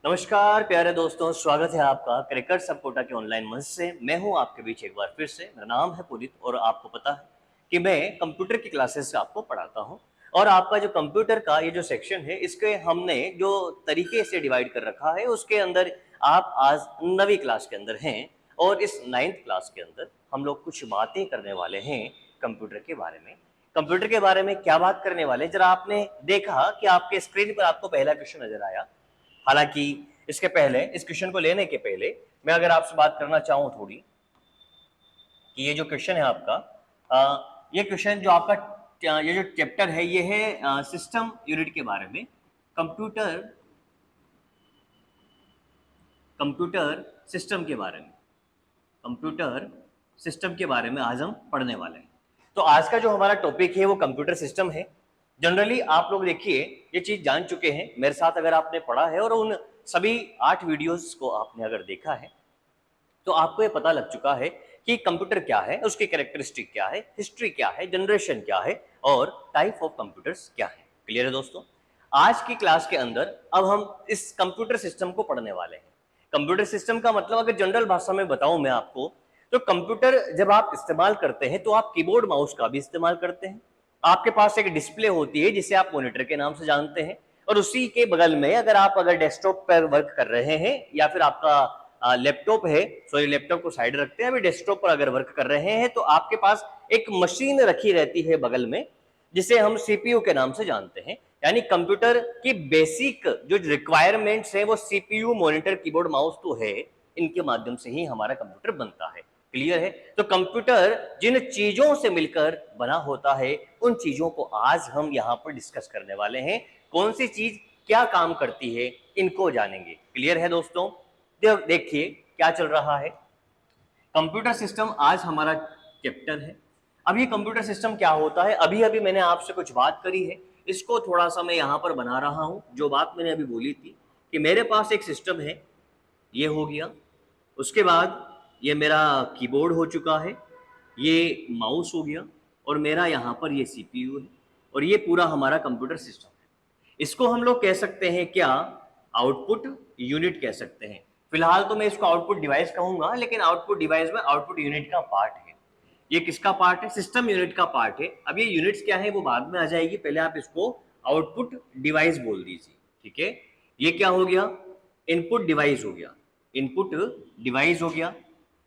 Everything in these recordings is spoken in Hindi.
नमस्कार प्यारे दोस्तों, स्वागत है आपका क्रिकेट सपोर्टा के ऑनलाइन मंच से। मैं हूं आपके बीच एक बार फिर से। मेरा नाम है पुनीत और आपको पता है कि मैं कंप्यूटर की क्लासेस आपको पढ़ाता हूं। और आपका जो कंप्यूटर का ये जो सेक्शन है, इसके हमने जो तरीके से डिवाइड कर रखा है, उसके अंदर आप आज 9वीं क्लास के अंदर हैं। और इस 9th क्लास के अंदर हम लोग कुछ बातें करने वाले हैं कंप्यूटर के बारे में। कंप्यूटर के बारे में क्या बात करने वाले, जरा आपने देखा कि आपके स्क्रीन पर आपको पहला क्वेश्चन नजर आया। हालांकि इसके पहले, इस क्वेश्चन को लेने के पहले मैं अगर आपसे बात करना चाहूं थोड़ी, कि ये जो क्वेश्चन है आपका, ये क्वेश्चन जो आपका, ये जो चैप्टर है, ये है सिस्टम यूनिट के बारे में। कंप्यूटर कंप्यूटर सिस्टम के बारे में, कंप्यूटर सिस्टम के बारे में आज हम पढ़ने वाले हैं। तो आज का जो हमारा टॉपिक है वो कंप्यूटर सिस्टम है। जनरली आप लोग देखिए ये चीज जान चुके हैं मेरे साथ, अगर आपने पढ़ा है और उन सभी 8 वीडियोस को आपने अगर देखा है तो आपको ये पता लग चुका है कि कंप्यूटर क्या है, उसकी कैरेक्टरिस्टिक क्या है, हिस्ट्री क्या है, जनरेशन क्या है और टाइप ऑफ कंप्यूटर्स क्या है। क्लियर है दोस्तों? आज की क्लास के अंदर अब हम इस कंप्यूटर सिस्टम को पढ़ने वाले हैं। कंप्यूटर सिस्टम का मतलब अगर जनरल भाषा में बताऊं मैं आपको, तो कंप्यूटर जब आप इस्तेमाल करते हैं तो आप कीबोर्ड माउस का भी इस्तेमाल करते हैं। आपके पास एक डिस्प्ले होती है जिसे आप मॉनिटर के नाम से जानते हैं, और उसी के बगल में अगर डेस्कटॉप पर वर्क कर रहे हैं या फिर आपका लैपटॉप है, सॉरी लैपटॉप को साइड रखते हैं, अभी डेस्कटॉप पर अगर वर्क कर रहे हैं तो आपके पास एक मशीन रखी रहती है बगल में जिसे हम सीपीयू के नाम से जानते हैं। यानी कंप्यूटर की बेसिक जो रिक्वायरमेंट्स है वो सीपीयू, मॉनिटर, कीबोर्ड, माउस तो है, इनके माध्यम से ही हमारा कंप्यूटर बनता है। क्लियर है? तो कंप्यूटर जिन चीजों से मिलकर बना होता है उन चीजों को आज हम यहाँ पर डिस्कस करने वाले हैं। कौन सी चीज क्या काम करती है इनको जानेंगे। क्लियर है दोस्तों? देखिए क्या चल रहा है। कंप्यूटर सिस्टम आज हमारा चैप्टर है। अब ये कंप्यूटर सिस्टम क्या होता है, अभी अभी मैंने आपसे कुछ बात करी है, इसको थोड़ा सा मैं यहाँ पर बना रहा हूँ। जो बात मैंने अभी बोली थी कि मेरे पास एक सिस्टम है, ये हो गया। उसके बाद ये मेरा कीबोर्ड हो चुका है, ये माउस हो गया, और मेरा यहाँ पर ये सीपीयू है, और ये पूरा हमारा कंप्यूटर सिस्टम है। इसको हम लोग कह सकते हैं क्या, आउटपुट यूनिट कह सकते हैं। फिलहाल तो मैं इसको आउटपुट डिवाइस कहूंगा, लेकिन आउटपुट डिवाइस में आउटपुट यूनिट का पार्ट है। ये किसका पार्ट है? सिस्टम यूनिट का पार्ट है। अब ये यूनिट्स क्या है वो बाद में आ जाएगी, पहले आप इसको आउटपुट डिवाइस बोल दीजिए। ठीक है? ये क्या हो गया? इनपुट डिवाइस हो गया, इनपुट डिवाइस हो गया।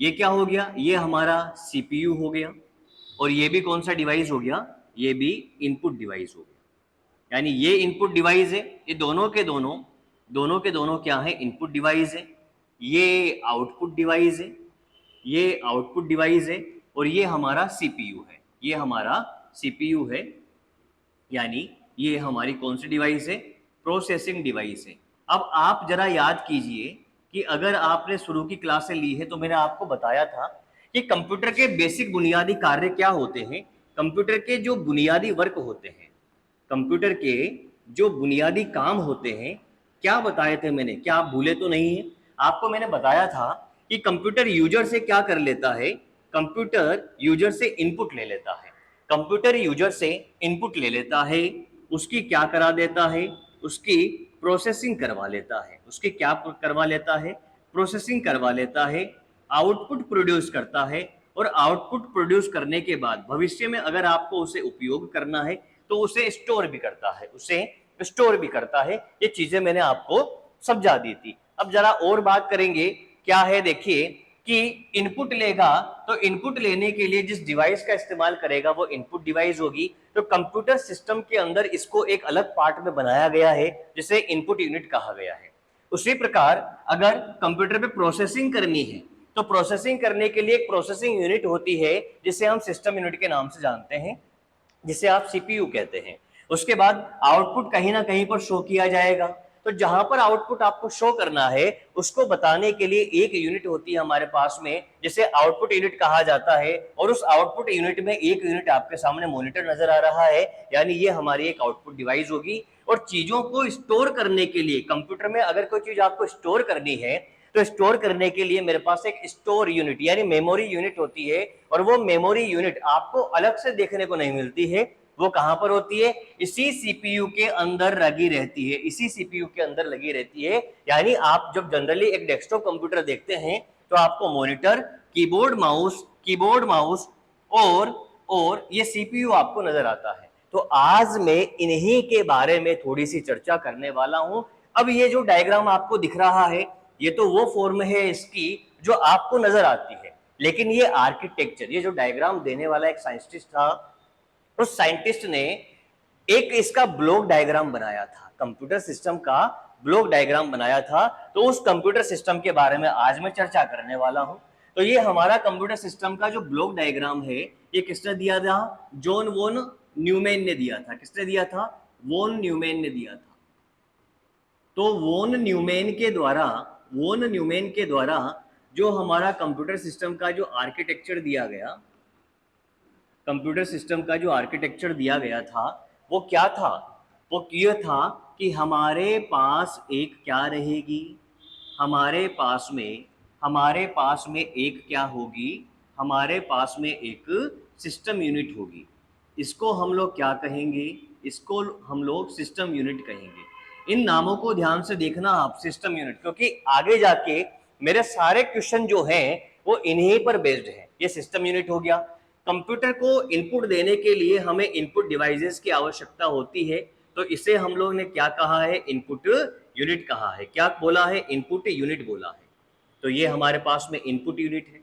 ये क्या हो गया? ये हमारा सीपीयू हो गया। और ये भी कौन सा डिवाइस हो गया? ये भी इनपुट डिवाइस हो गया। यानी ये इनपुट डिवाइस है, ये दोनों के दोनों क्या है? इनपुट डिवाइस है। ये आउटपुट डिवाइस है, ये आउटपुट डिवाइस है, और ये हमारा सीपीयू है, ये हमारा सीपीयू है। यानी ये हमारी कौन सी डिवाइस है? प्रोसेसिंग डिवाइस है। अब आप जरा याद कीजिए कि अगर आपने शुरू की क्लासें ली है तो मैंने आपको बताया था कि कंप्यूटर के बेसिक बुनियादी कार्य क्या होते हैं, कंप्यूटर के जो बुनियादी वर्क होते हैं, कंप्यूटर के जो बुनियादी काम होते हैं। क्या बताए थे मैंने? क्या आप भूले तो नहीं है? आपको मैंने बताया था कि कंप्यूटर यूजर से क्या कर लेता है, कंप्यूटर यूजर से इनपुट ले लेता है। कंप्यूटर यूजर से इनपुट ले लेता है, उसकी क्या करा देता है? उसकी प्रोसेसिंग करवा लेता है। उसकी क्या करवा लेता है? प्रोसेसिंग करवा लेता है। आउटपुट प्रोड्यूस करता है, और आउटपुट प्रोड्यूस करने के बाद भविष्य में अगर आपको उसे उपयोग करना है तो उसे स्टोर भी करता है, उसे स्टोर भी करता है। ये चीजें मैंने आपको समझा दी थी। अब जरा और बात करेंगे, क्या है देखिए कि इनपुट लेगा तो इनपुट लेने के लिए जिस डिवाइस का इस्तेमाल करेगा वो इनपुट डिवाइस होगी। तो कंप्यूटर सिस्टम के अंदर इसको एक अलग पार्ट में बनाया गया है जिसे इनपुट यूनिट कहा गया है। उसी प्रकार अगर कंप्यूटर पे प्रोसेसिंग करनी है तो प्रोसेसिंग करने के लिए एक प्रोसेसिंग यूनिट होती है जिसे हम सिस्टम यूनिट के नाम से जानते हैं, जिसे आप सीपीयू कहते हैं। उसके बाद आउटपुट कहीं ना कहीं पर शो किया जाएगा। तो जहां पर आउटपुट आपको शो करना है उसको बताने के लिए एक यूनिट होती है हमारे पास में, जिसे आउटपुट यूनिट कहा जाता है। और उस आउटपुट यूनिट में एक यूनिट आपके सामने मॉनिटर नजर आ रहा है, यानी ये हमारी एक आउटपुट डिवाइस होगी। और चीजों को स्टोर करने के लिए, कंप्यूटर में अगर कोई चीज आपको स्टोर करनी है तो स्टोर करने के लिए मेरे पास एक स्टोर यूनिट यानी मेमोरी यूनिट होती है। और वो मेमोरी यूनिट आपको अलग से देखने को नहीं मिलती है, वो कहां पर होती है, इसी सीपीयू के अंदर लगी रहती है, इसी सीपीयू के अंदर लगी रहती है। यानी आप जब जनरली एक डेस्कटॉप कंप्यूटर देखते हैं तो आपको मॉनिटर, कीबोर्ड माउस और ये सीपीयू आपको नजर आता है। तो आज मैं इन्हीं के बारे में थोड़ी सी चर्चा करने वाला हूं। अब ये जो डायग्राम आपको दिख रहा है ये तो वो फॉर्म है इसकी जो आपको नजर आती है, लेकिन ये आर्किटेक्चर, ये जो डायग्राम देने वाला एक साइंटिस्ट था, उस साइंटिस्ट ने एक इसका ब्लॉक डायग्राम बनाया था, कंप्यूटर सिस्टम का ब्लॉक डायग्राम बनाया था। तो उस कंप्यूटर सिस्टम के बारे में आज मैं चर्चा करने वाला हूं। तो ये हमारा कंप्यूटर सिस्टम का जो ब्लॉक डायग्राम है ये किसने दिया था, जॉन वॉन न्यूमैन ने दिया था। किसने दिया था, वॉन न्यूमैन ने दिया था। तो वॉन न्यूमैन के द्वारा जो हमारा कंप्यूटर सिस्टम का जो आर्किटेक्चर दिया गया, कंप्यूटर सिस्टम का जो आर्किटेक्चर दिया गया था वो क्या था, वो ये था कि हमारे पास एक क्या रहेगी, हमारे पास में एक क्या होगी, हमारे पास में एक सिस्टम यूनिट होगी। इसको हम लोग क्या कहेंगे, इसको हम लोग सिस्टम यूनिट कहेंगे। इन नामों को ध्यान से देखना आप, सिस्टम यूनिट, क्योंकि आगे जाके मेरे सारे क्वेश्चन जो हैं वो इन्हीं पर बेस्ड है। ये सिस्टम यूनिट हो गया। कंप्यूटर को इनपुट देने के लिए हमें इनपुट डिवाइसेस की आवश्यकता होती है, तो इसे हम लोग ने क्या कहा है, इनपुट यूनिट कहा है। क्या बोला है, इनपुट यूनिट बोला है। तो ये हमारे पास में इनपुट यूनिट है।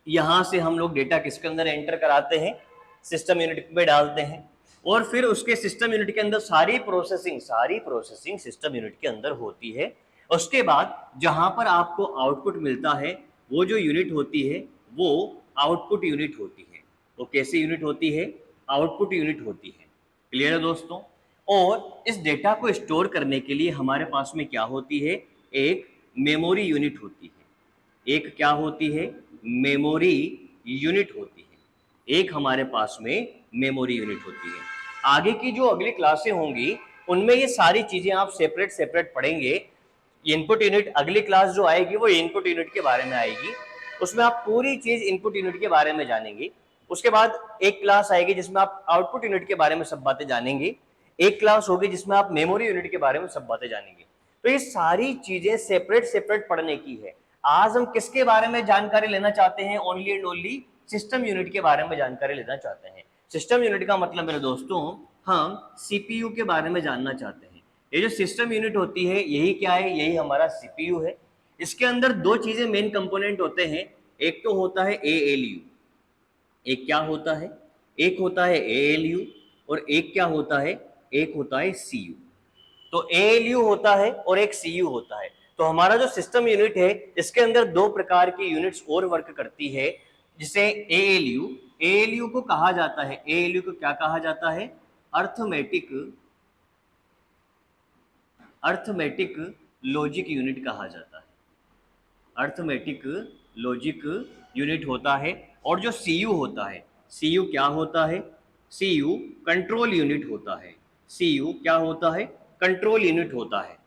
यहां से हम लोग डेटा किसके अंदर एंटर कराते हैं, सिस्टम यूनिट में डालते हैं, और फिर उसके सिस्टम यूनिट के अंदर सारी प्रोसेसिंग सिस्टम यूनिट के अंदर होती है। उसके बाद जहां पर आपको आउटपुट मिलता है वो जो यूनिट होती है वो आउटपुट यूनिट होती है। वो कैसी यूनिट होती है, आउटपुट यूनिट होती है। क्लियर है दोस्तों। और इस डेटा को स्टोर करने के लिए हमारे पास में क्या होती है, एक मेमोरी यूनिट होती है। एक क्या होती है, मेमोरी यूनिट होती है। एक हमारे पास में मेमोरी यूनिट होती है। आगे की जो अगली क्लासें होंगी उनमें ये सारी चीजें आप सेपरेट पढ़ेंगे। इनपुट यूनिट अगली क्लास जो आएगी वो इनपुट यूनिट के बारे में आएगी, उसमें आप पूरी चीज इनपुट यूनिट के बारे में जानेंगे। उसके बाद एक क्लास आएगी जिसमें आप आउटपुट यूनिट के बारे में सब बातें जानेंगे। एक क्लास होगी जिसमें आप मेमोरी यूनिट के बारे में सब बातें जानेंगे। तो ये सारी चीजें सेपरेट पढ़ने की है। आज हम किसके बारे में जानकारी लेना चाहते हैं, only and only system unit के बारे में जानकारी लेना चाहते हैं। सिस्टम यूनिट का मतलब मेरे दोस्तों, हम सीपीयू के बारे में जानना चाहते हैं। ये जो सिस्टम यूनिट होती है यही क्या है, यही हमारा सीपीयू है। इसके अंदर दो चीजें मेन कंपोनेंट होते हैं, एक तो होता है एएलयू, एक क्या होता है, एक होता है एएलयू और एक क्या होता है, एक होता है सीयू। तो एएलयू होता है और एक सीयू होता है। तो हमारा जो सिस्टम यूनिट है इसके अंदर दो प्रकार की यूनिट्स और वर्क करती है, जिसे एएलयू को कहा जाता है, एएलयू को क्या कहा जाता है, अर्थमेटिक लॉजिक यूनिट कहा जाता है। अर्थमेटिक लॉजिक यूनिट होता है। और जो सीयू होता है, सीयू क्या होता है, सीयू कंट्रोल यूनिट होता है। सीयू क्या होता है, कंट्रोल यूनिट होता है।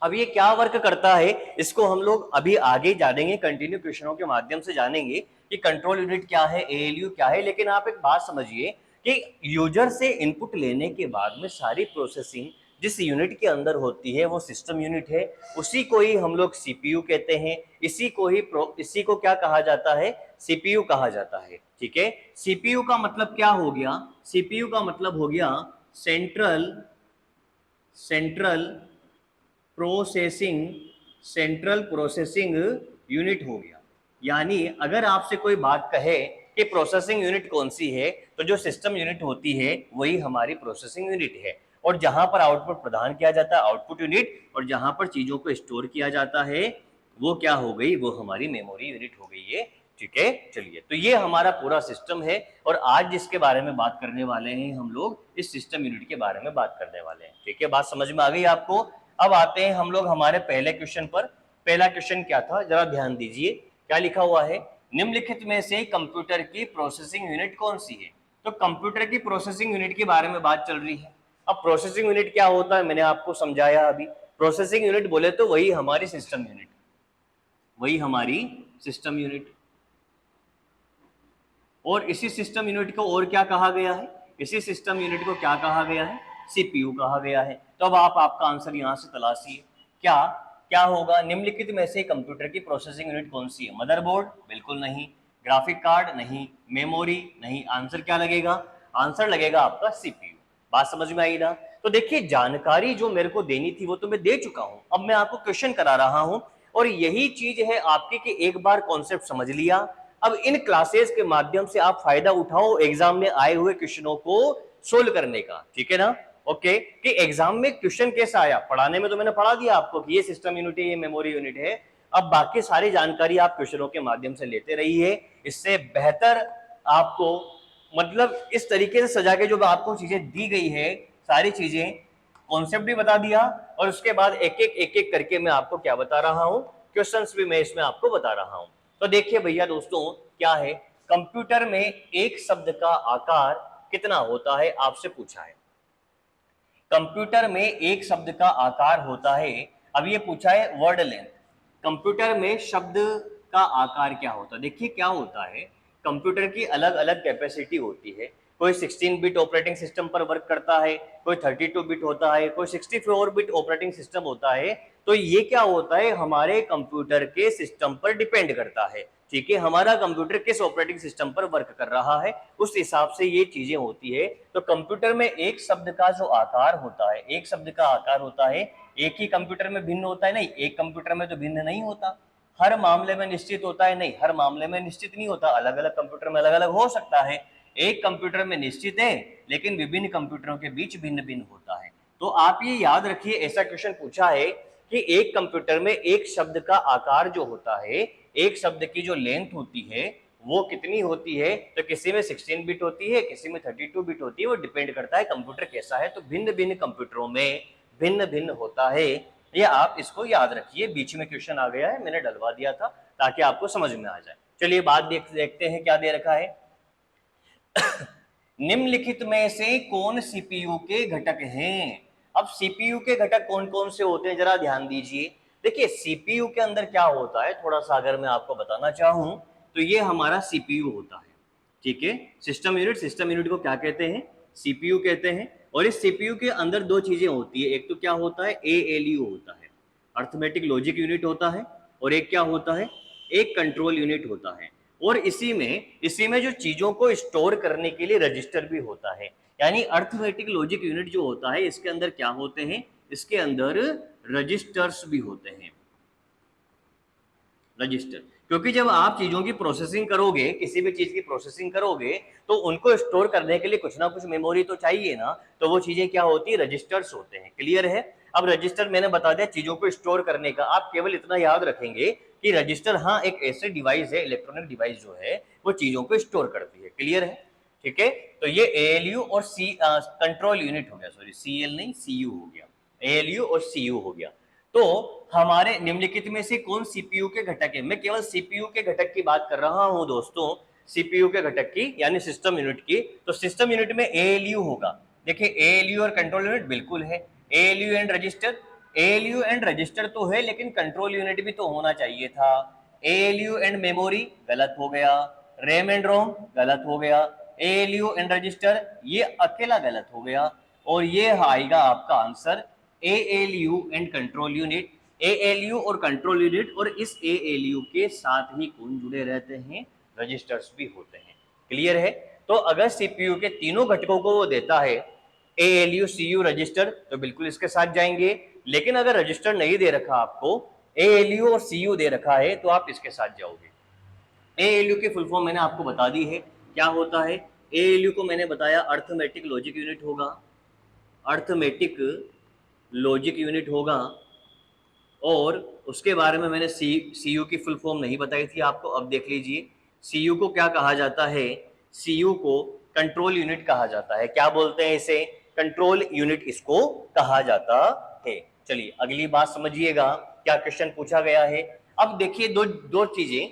अब ये क्या वर्क करता है इसको हम लोग अभी आगे जानेंगे, कंटिन्यू क्वेश्चनों के माध्यम से जानेंगे कि कंट्रोल यूनिट क्या है, एएलयू क्या है। लेकिन आप एक बात समझिए कि यूजर से इनपुट लेने के बाद में सारी प्रोसेसिंग जिस यूनिट के अंदर होती है वो सिस्टम यूनिट है। उसी को ही हम लोग सीपीयू कहते हैं। इसी को क्या कहा जाता है, सीपीयू कहा जाता है। ठीक है। सीपीयू का मतलब क्या हो गया, सीपीयू का मतलब हो गया सेंट्रल प्रोसेसिंग यूनिट हो गया। यानी अगर आपसे कोई बात कहे कि प्रोसेसिंग यूनिट कौन सी है, तो जो सिस्टम यूनिट होती है वही हमारी प्रोसेसिंग यूनिट है। और जहां पर आउटपुट प्रदान किया जाता है आउटपुट यूनिट, और जहां पर चीजों को स्टोर किया जाता है वो क्या हो गई, वो हमारी मेमोरी यूनिट हो गई है। ठीक है। चलिए, तो ये हमारा पूरा सिस्टम है और आज जिसके बारे में बात करने वाले हैं हम लोग इस सिस्टम यूनिट के बारे में बात करने वाले हैं। ठीक है, बात समझ में आ गई आपको। अब आते हैं हम लोग हमारे पहले क्वेश्चन पर। पहला क्वेश्चन क्या था, जरा ध्यान दीजिए। क्या लिखा हुआ है, निम्नलिखित में से कंप्यूटर की प्रोसेसिंग यूनिट कौन सी है। तो कंप्यूटर की प्रोसेसिंग यूनिट के बारे में बात चल रही है। अब प्रोसेसिंग यूनिट क्या होता है मैंने आपको समझाया अभी। प्रोसेसिंग यूनिट बोले तो वही हमारी सिस्टम यूनिट, वही हमारी सिस्टम यूनिट। और इसी सिस्टम यूनिट को और क्या कहा गया है, इसी सिस्टम यूनिट को क्या कहा गया है? सीपीयू कहा गया है। तो अब आप आपका आंसर यहां से तलाशिए, क्या क्या होगा? निम्नलिखित में से कंप्यूटर की प्रोसेसिंग यूनिट कौन सी है? मदरबोर्ड? बिल्कुल नहीं। Graphic card? नहीं। मेमोरी? नहीं। आंसर क्या लगेगा? आंसर लगेगा आपका सीपीयू। बात समझ में आई ना? तो देखिए, जानकारी जो मेरे को देनी थी वो तो मैं दे चुका हूं, अब मैं आपको क्वेश्चन करा रहा हूं, और यही चीज है आपकी कि एक बार कॉन्सेप्ट समझ लिया, अब इन क्लासेस के माध्यम से आप फायदा उठाओ एग्जाम में आए हुए क्वेश्चनों को सोल्व करने का, ठीक है ना? ओके, कि एग्जाम में क्वेश्चन कैसा आया, पढ़ाने में तो मैंने पढ़ा दिया आपको कि ये सिस्टम यूनिट है, ये मेमोरी यूनिट है, अब बाकी सारी जानकारी आप क्वेश्चनों के माध्यम से लेते रहिए। इससे बेहतर आपको मतलब इस तरीके से सजा के जो आपको चीजें दी गई है, सारी चीजें, कॉन्सेप्ट भी बता दिया, और उसके बाद एक एक करके मैं आपको क्या बता रहा हूं, क्वेश्चंस भी मैं इसमें आपको बता रहा हूं। तो देखिए भैया दोस्तों, क्या है, कंप्यूटर में एक शब्द का आकार कितना होता है, आपसे पूछा है। कंप्यूटर में एक शब्द का आकार होता है, अब ये पूछा है वर्ड लेंथ, कंप्यूटर में शब्द का आकार क्या होता है? देखिए क्या होता है, कंप्यूटर की अलग अलग कैपेसिटी होती है, कोई 16 बिट ऑपरेटिंग सिस्टम पर वर्क करता है, कोई 32 बिट होता है, कोई 64 बिट ऑपरेटिंग सिस्टम होता है। तो ये क्या होता है, हमारे कंप्यूटर के सिस्टम पर डिपेंड करता है, ठीक है, हमारा कंप्यूटर किस ऑपरेटिंग सिस्टम पर वर्क कर रहा है उस हिसाब से ये चीजें होती है। तो कंप्यूटर में एक शब्द का जो आकार होता है, एक शब्द का आकार होता है, एक ही कंप्यूटर में भिन्न होता है, नहीं, एक कंप्यूटर में तो भिन्न नहीं होता, हर मामले में निश्चित होता है, नहीं, हर मामले में निश्चित नहीं होता, अलग अलग कंप्यूटर में अलग अलग हो सकता है। एक कंप्यूटर में निश्चित है लेकिन विभिन्न कंप्यूटरों के बीच भिन्न भिन्न होता है। तो आप ये याद रखिए, ऐसा क्वेश्चन पूछा है कि एक कंप्यूटर में एक शब्द का आकार जो होता है, एक शब्द की जो लेंथ होती है वो कितनी होती है, तो किसी में 16 बिट होती है, किसी में 32 बिट होती है, वो डिपेंड करता है कंप्यूटर कैसा है। तो भिन्न भिन्न कंप्यूटरों में भिन्न भिन्न होता है, ये आप इसको याद रखिए। बीच में क्वेश्चन आ गया है, मैंने डलवा दिया था ताकि आपको समझ में आ जाए। चलिए बात देखते हैं क्या दे रखा है। निम्नलिखित में से कौन सीपीयू के घटक हैं? अब सीपीयू के घटक कौन कौन से होते हैं जरा ध्यान दीजिए। देखिए सीपीयू के अंदर क्या होता है, थोड़ा सा अगर मैं आपको बताना चाहूं तो ये हमारा सीपीयू होता है, ठीक है। सिस्टम यूनिट को क्या कहते हैं? सीपीयू कहते हैं। और इस सीपीयू के अंदर दो चीजें होती है, एक तो क्या होता है, एएलयू होता है, अर्थमेटिक लॉजिक यूनिट होता है, और एक क्या होता है, एक कंट्रोल यूनिट होता है। और इसी में जो चीजों को स्टोर करने के लिए रजिस्टर भी होता है। यानी अर्थमेटिक लॉजिक यूनिट जो होता है इसके अंदर क्या होते हैं, इसके अंदर रजिस्टर्स भी होते हैं, रजिस्टर। क्योंकि जब आप चीजों की प्रोसेसिंग करोगे, किसी भी चीज की प्रोसेसिंग करोगे, तो उनको स्टोर करने के लिए कुछ ना कुछ मेमोरी तो चाहिए ना, तो वो चीजें क्या होती है, रजिस्टर्स होते हैं। क्लियर है? अब रजिस्टर मैंने बता दिया चीजों को स्टोर करने का, आप केवल इतना याद रखेंगे कि रजिस्टर हाँ एक ऐसे डिवाइस है, इलेक्ट्रॉनिक डिवाइस जो है वो चीजों को स्टोर करती है। क्लियर है? ठीक है, तो ये एएलयू और कंट्रोल यूनिट हो गया, सॉरी सीएल नहीं सीयू हो गया, एएलयू और सीयू हो गया। तो हमारे निम्नलिखित में से कौन सीपीयू के घटक है? मैं केवल सीपीयू के घटक की बात कर रहा हूं दोस्तों, सीपीयू के घटक की यानी सिस्टम यूनिट की। तो सिस्टम यूनिट में एएलयू होगा। देखिए एएलयू और कंट्रोल यूनिट बिल्कुल है, ALU and register, ALU and register तो है लेकिन कंट्रोल यूनिट भी तो होना चाहिए था। एएलयू एंड मेमोरी गलत हो गया, रैम एंड रोम गलत हो गया, एएलयू एंड रजिस्टर ये अकेला गलत हो गया, और ये आएगा आपका answer ALU and control unit. ALU और कंट्रोल यूनिट, और इस एएलयू के साथ ही कौन जुड़े रहते हैं, रजिस्टर्स भी होते हैं। क्लियर है? तो अगर सीपीयू के तीनों घटकों को वो देता है, एएलयू सीयू रजिस्टर, तो बिल्कुल इसके साथ जाएंगे। लेकिन अगर रजिस्टर नहीं दे रखा आपको, एएलयू और सीयू दे रखा है, तो आप इसके साथ जाओगे। एएलयू की फुल फॉर्म मैंने आपको बता दी है, क्या होता है एएलयू को, मैंने बताया अर्थमेटिक लॉजिक यूनिट होगा, अर्थमेटिक लॉजिक यूनिट होगा। और उसके बारे में मैंने सीयू की फुल फॉर्म नहीं बताई थी आपको, अब देख लीजिए। सीयू को क्या कहा जाता है, सीयू को कंट्रोल यूनिट कहा जाता है। क्या बोलते हैं इसे, कंट्रोल यूनिट इसको कहा जाता है। चलिए अगली बात समझिएगा, क्या क्वेश्चन पूछा गया है। अब देखिए दो चीजें,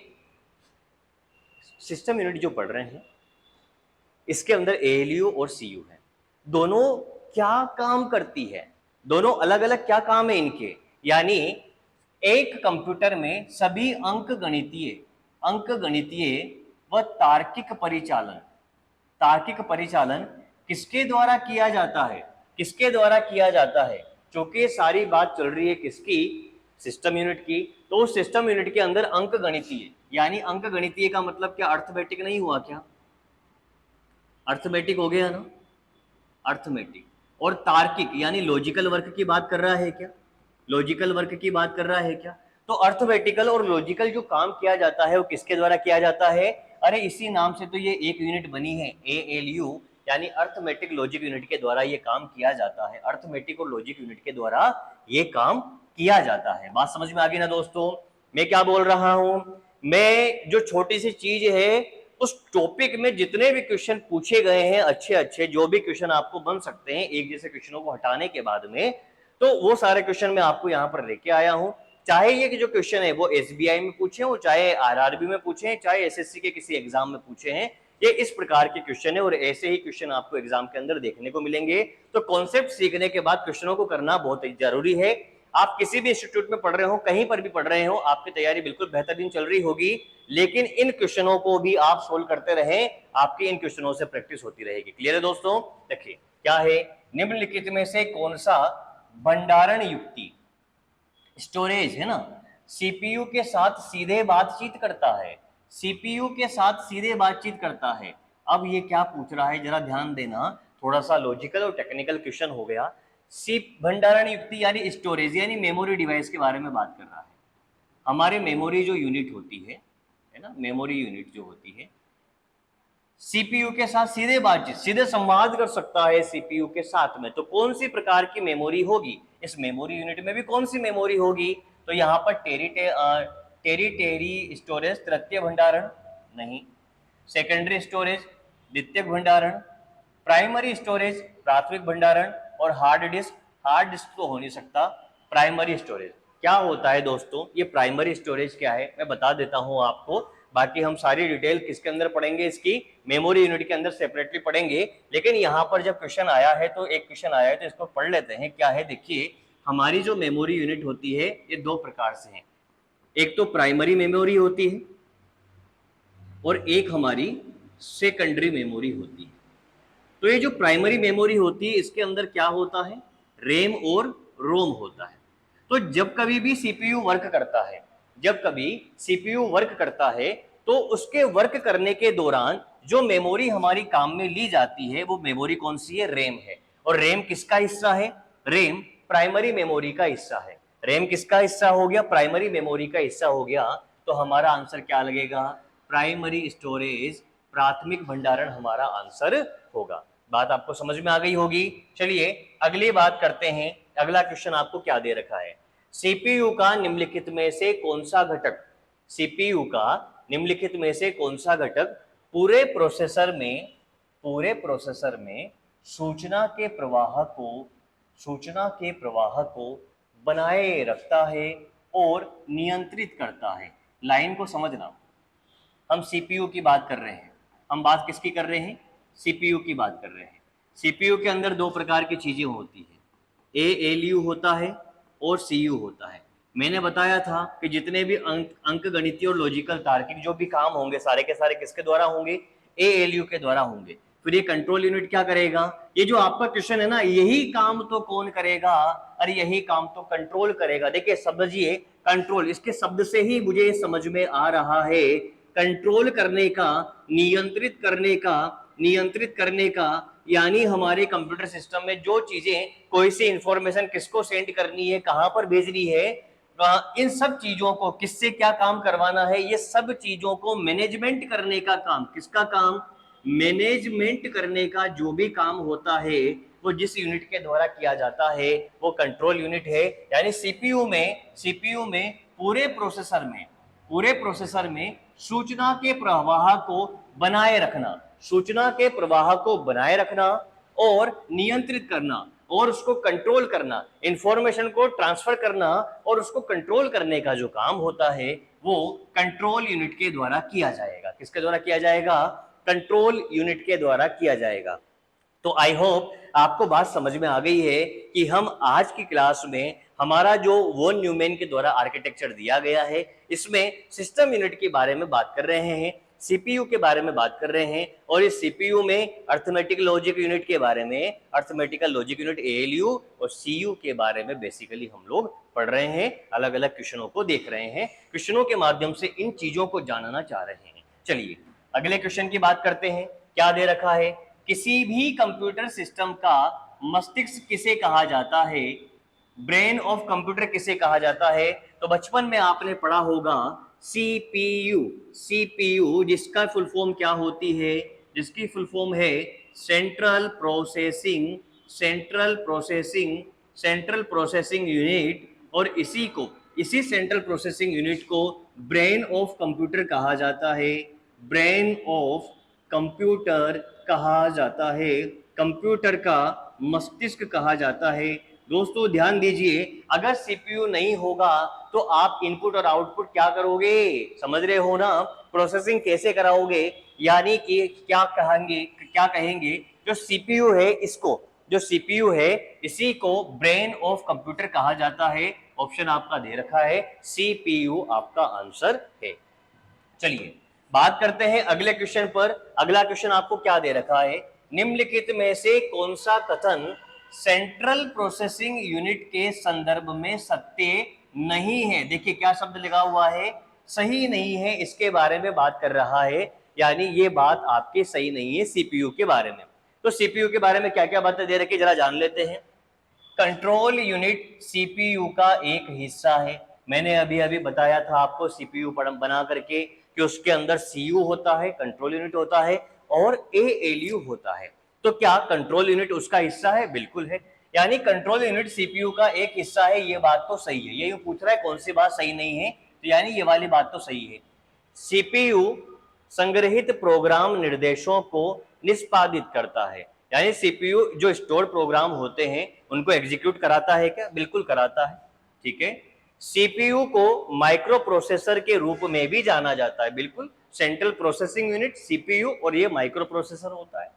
सिस्टम यूनिट जो पढ़ रहे हैं इसके अंदर एएलयू और सीयू है, दोनों क्या काम करती है, दोनों अलग अलग क्या काम है इनके। यानी एक कंप्यूटर में सभी अंक गणितीय व तार्किक परिचालन किसके द्वारा किया जाता है, किसके द्वारा किया जाता है, क्योंकि सारी बात चल रही है किसकी, सिस्टम यूनिट की। तो उस सिस्टम यूनिट के अंदर अंक गणितीय, यानी अंक गणितीय का मतलब क्या, अर्थमेटिक नहीं हुआ क्या, अर्थमेटिक हो गया ना, अर्थमेटिक। और तार्किक यानी लॉजिकल वर्क की बात कर रहा है क्या, लॉजिकल वर्क की बात कर रहा है क्या। तो अर्थमेटिकल और लॉजिकल जो काम किया जाता है वो किसके द्वारा किया जाता है, अरे इसी नाम से तो ये एक यूनिट बनी है, ALU, यानी अर्थमेटिक लॉजिक यूनिट के द्वारा ये काम किया जाता है, अर्थमेटिक और लॉजिक यूनिट के द्वारा ये काम किया जाता है। बात समझ में आ गई ना दोस्तों, मैं क्या बोल रहा हूं, मैं जो छोटी सी चीज है उस टॉपिक में जितने भी क्वेश्चन पूछे गए हैं, अच्छे अच्छे जो भी क्वेश्चन आपको बन सकते हैं एक जैसे क्वेश्चनों को हटाने के बाद में, तो वो सारे क्वेश्चन मैं आपको यहाँ पर लेके आया हूं। चाहे ये कि जो क्वेश्चन है वो SBI में पूछे हो, चाहे RRB में पूछे हैं, चाहे SSC के किसी एग्जाम में पूछे हैं, ये इस प्रकार के क्वेश्चन है और ऐसे ही क्वेश्चन आपको एग्जाम के अंदर देखने को मिलेंगे। तो कॉन्सेप्ट सीखने के बाद क्वेश्चनों को करना बहुत ही जरूरी है। आप किसी भी इंस्टीट्यूट में पढ़ रहे हो, कहीं पर भी पढ़ रहे हो, आपकी तैयारी बिल्कुल बेहतरीन चल रही होगी, लेकिन इन क्वेश्चनों को भी आप सोल्व करते रहें, आपकी इन क्वेश्चनों से प्रैक्टिस होती रहेगी। क्लियर है दोस्तों, देखिए क्या है, निम्नलिखित में से कौन सा भंडारण युक्ति, स्टोरेज है ना, CPU के साथ सीधे बातचीत करता है, CPU के साथ सीधे बातचीत करता है। अब ये क्या पूछ रहा है जरा ध्यान देना, थोड़ा सा लॉजिकल और टेक्निकल क्वेश्चन हो गया। भंडारण युक्ति यानी स्टोरेज यानी मेमोरी डिवाइस के बारे में बात कर रहा है। हमारे मेमोरी जो यूनिट होती है ना, मेमोरी यूनिट जो होती है CPU के साथ सीधे बातचीत, सीधे संवाद कर सकता है CPU के साथ में। तो कौन सी प्रकार की मेमोरी होगी, इस मेमोरी यूनिट में भी कौन सी मेमोरी होगी, तो यहाँ पर टेरिटरी स्टोरेज तृतीय भंडारण नहीं, सेकेंडरी स्टोरेज द्वितीयक भंडारण, प्राइमरी स्टोरेज प्राथमिक भंडारण, और हार्ड डिस्क तो हो नहीं सकता, प्राइमरी स्टोरेज। क्या होता है दोस्तों ये प्राइमरी स्टोरेज क्या है, मैं बता देता हूं आपको, बाकी हम सारी डिटेल किसके अंदर पढ़ेंगे, इसकी मेमोरी यूनिट के अंदर सेपरेटली पढ़ेंगे। लेकिन यहाँ पर जब क्वेश्चन आया है तो एक क्वेश्चन आया है तो इसको पढ़ लेते हैं। क्या है देखिए, हमारी जो मेमोरी यूनिट होती है ये दो प्रकार से है, एक तो प्राइमरी मेमोरी होती है और एक हमारी सेकेंडरी मेमोरी होती है। तो ये जो प्राइमरी मेमोरी होती है इसके अंदर क्या होता है, रैम और रोम होता है। तो जब कभी भी CPU वर्क करता है, जब कभी CPU वर्क करता है तो उसके वर्क करने के दौरान जो मेमोरी हमारी काम में ली जाती है वो मेमोरी कौन सी है, रैम है। और रैम किसका हिस्सा है, रैम प्राइमरी मेमोरी का हिस्सा है। रैम किसका हिस्सा हो गया, प्राइमरी मेमोरी का हिस्सा हो गया। तो हमारा आंसर क्या लगेगा, प्राइमरी स्टोरेज प्राथमिक भंडारण हमारा आंसर होगा। बात आपको समझ में आ गई होगी। चलिए अगली बात करते हैं, अगला क्वेश्चन आपको क्या दे रखा है, CPU का निम्नलिखित में से कौन सा घटक, CPU का निम्नलिखित में से कौन सा घटक पूरे प्रोसेसर में सूचना के प्रवाह को बनाए रखता है और नियंत्रित करता है। लाइन को समझना, हम CPU की बात कर रहे हैं, हम बात किसकी कर रहे हैं, CPU की बात कर रहे हैं। CPU के अंदर दो प्रकार की चीजें होती है, ALU होता है और CU होता है। मैंने बताया था कि जितने भी अंक गणितीय और लॉजिकल तार्किक जो भी काम होंगे सारे के सारे किसके द्वारा होंगे, ALU के द्वारा होंगे। फिर ये कंट्रोल यूनिट क्या करेगा, ये जो आपका क्वेश्चन है ना, यही काम तो कौन करेगा, अरे यही काम तो कंट्रोल करेगा। देखिए समझिए, कंट्रोल इसके शब्द से ही मुझे समझ में आ रहा है, कंट्रोल करने का, नियंत्रित करने का, यानी हमारे कंप्यूटर सिस्टम में जो चीजें, कोई सी इंफॉर्मेशन किसको सेंड करनी है, कहां पर भेजनी है, इन सब चीजों को किससे क्या काम करवाना है, ये सब चीजों को मैनेजमेंट करने का काम, किसका काम, मैनेजमेंट करने का जो भी काम होता है वो जिस यूनिट के द्वारा किया जाता है वो कंट्रोल यूनिट है। यानी CPU में पूरे प्रोसेसर में सूचना के प्रवाह को बनाए रखना, और नियंत्रित करना और उसको कंट्रोल करना, इंफॉर्मेशन को ट्रांसफर करना और उसको कंट्रोल करने का जो काम होता है वो कंट्रोल यूनिट के द्वारा किया जाएगा। किसके द्वारा किया जाएगा, कंट्रोल यूनिट के द्वारा किया जाएगा। तो आई होप आपको बात समझ में आ गई है कि हम आज की क्लास में हमारा जो वॉन न्यूमैन के द्वारा आर्किटेक्चर दिया गया है इसमें सिस्टम यूनिट के बारे में बात कर रहे हैं। सीपीयू के बारे में बात कर रहे हैं और इस सीपीयू में अर्थमेटिक लॉजिक यूनिट के बारे में, अर्थमेटिकल लॉजिक यूनिट एएलयू और सीयू के बारे में बेसिकली हम लोग पढ़ रहे हैं, अलग अलग क्वेश्चनों को देख रहे हैं, क्वेश्चनों के माध्यम से इन चीजों को जानना चाह रहे हैं। चलिए अगले क्वेश्चन की बात करते हैं। क्या दे रखा है, किसी भी कंप्यूटर सिस्टम का मस्तिष्क किसे कहा जाता है, ब्रेन ऑफ कंप्यूटर किसे कहा जाता है? तो बचपन में आपने पढ़ा होगा सीपीयू, सीपीयू जिसका फुल फॉर्म क्या होती है, जिसकी फुल फॉर्म है central processing, central processing, central processing unit, और इसी सेंट्रल प्रोसेसिंग यूनिट को ब्रेन ऑफ कंप्यूटर कहा जाता है, ब्रेन ऑफ कंप्यूटर कहा जाता है, कंप्यूटर का मस्तिष्क कहा जाता है। दोस्तों ध्यान दीजिए, अगर सीपीयू नहीं होगा तो आप इनपुट और आउटपुट क्या करोगे, समझ रहे हो ना, प्रोसेसिंग कैसे कराओगे, यानी कि क्या कहेंगे जो सीपीयू है, इसको जो सीपीयू है इसी को ब्रेन ऑफ कंप्यूटर कहा जाता है। ऑप्शन आपका दे रखा है सीपीयू आपका आंसर है। चलिए बात करते हैं अगले क्वेश्चन पर। अगला क्वेश्चन आपको क्या दे रखा है, निम्नलिखित में से कौन सा कथन सेंट्रल प्रोसेसिंग यूनिट के संदर्भ में सत्य नहीं है? देखिए क्या शब्द लगा हुआ है, सही नहीं है, इसके बारे में बात कर रहा है, यानी ये बात आपकी सही नहीं है सीपीयू के बारे में। तो सीपीयू के बारे में क्या क्या बातें दे रखी जरा जान लेते हैं। कंट्रोल यूनिट सीपीयू का एक हिस्सा है, मैंने अभी अभी बताया था आपको सीपीयू बना करके कि उसके अंदर सीयू होता है, कंट्रोल यूनिट होता है और एएलयू होता है। तो क्या कंट्रोल यूनिट उसका हिस्सा है? बिल्कुल है, यानी कंट्रोल यूनिट सीपीयू का एक हिस्सा है, ये बात तो सही है। ये पूछ रहा है कौन सी बात सही नहीं है, तो यानी ये वाली बात तो सही है। सीपीयू संग्रहित प्रोग्राम निर्देशों को निष्पादित करता है, यानी सीपीयू जो स्टोर प्रोग्राम होते हैं उनको एग्जीक्यूट कराता है क्या? बिल्कुल कराता है, ठीक है। सीपीयू को माइक्रो प्रोसेसर के रूप में भी जाना जाता है, बिल्कुल, सेंट्रल प्रोसेसिंग यूनिट सीपीयू और ये माइक्रो प्रोसेसर होता है,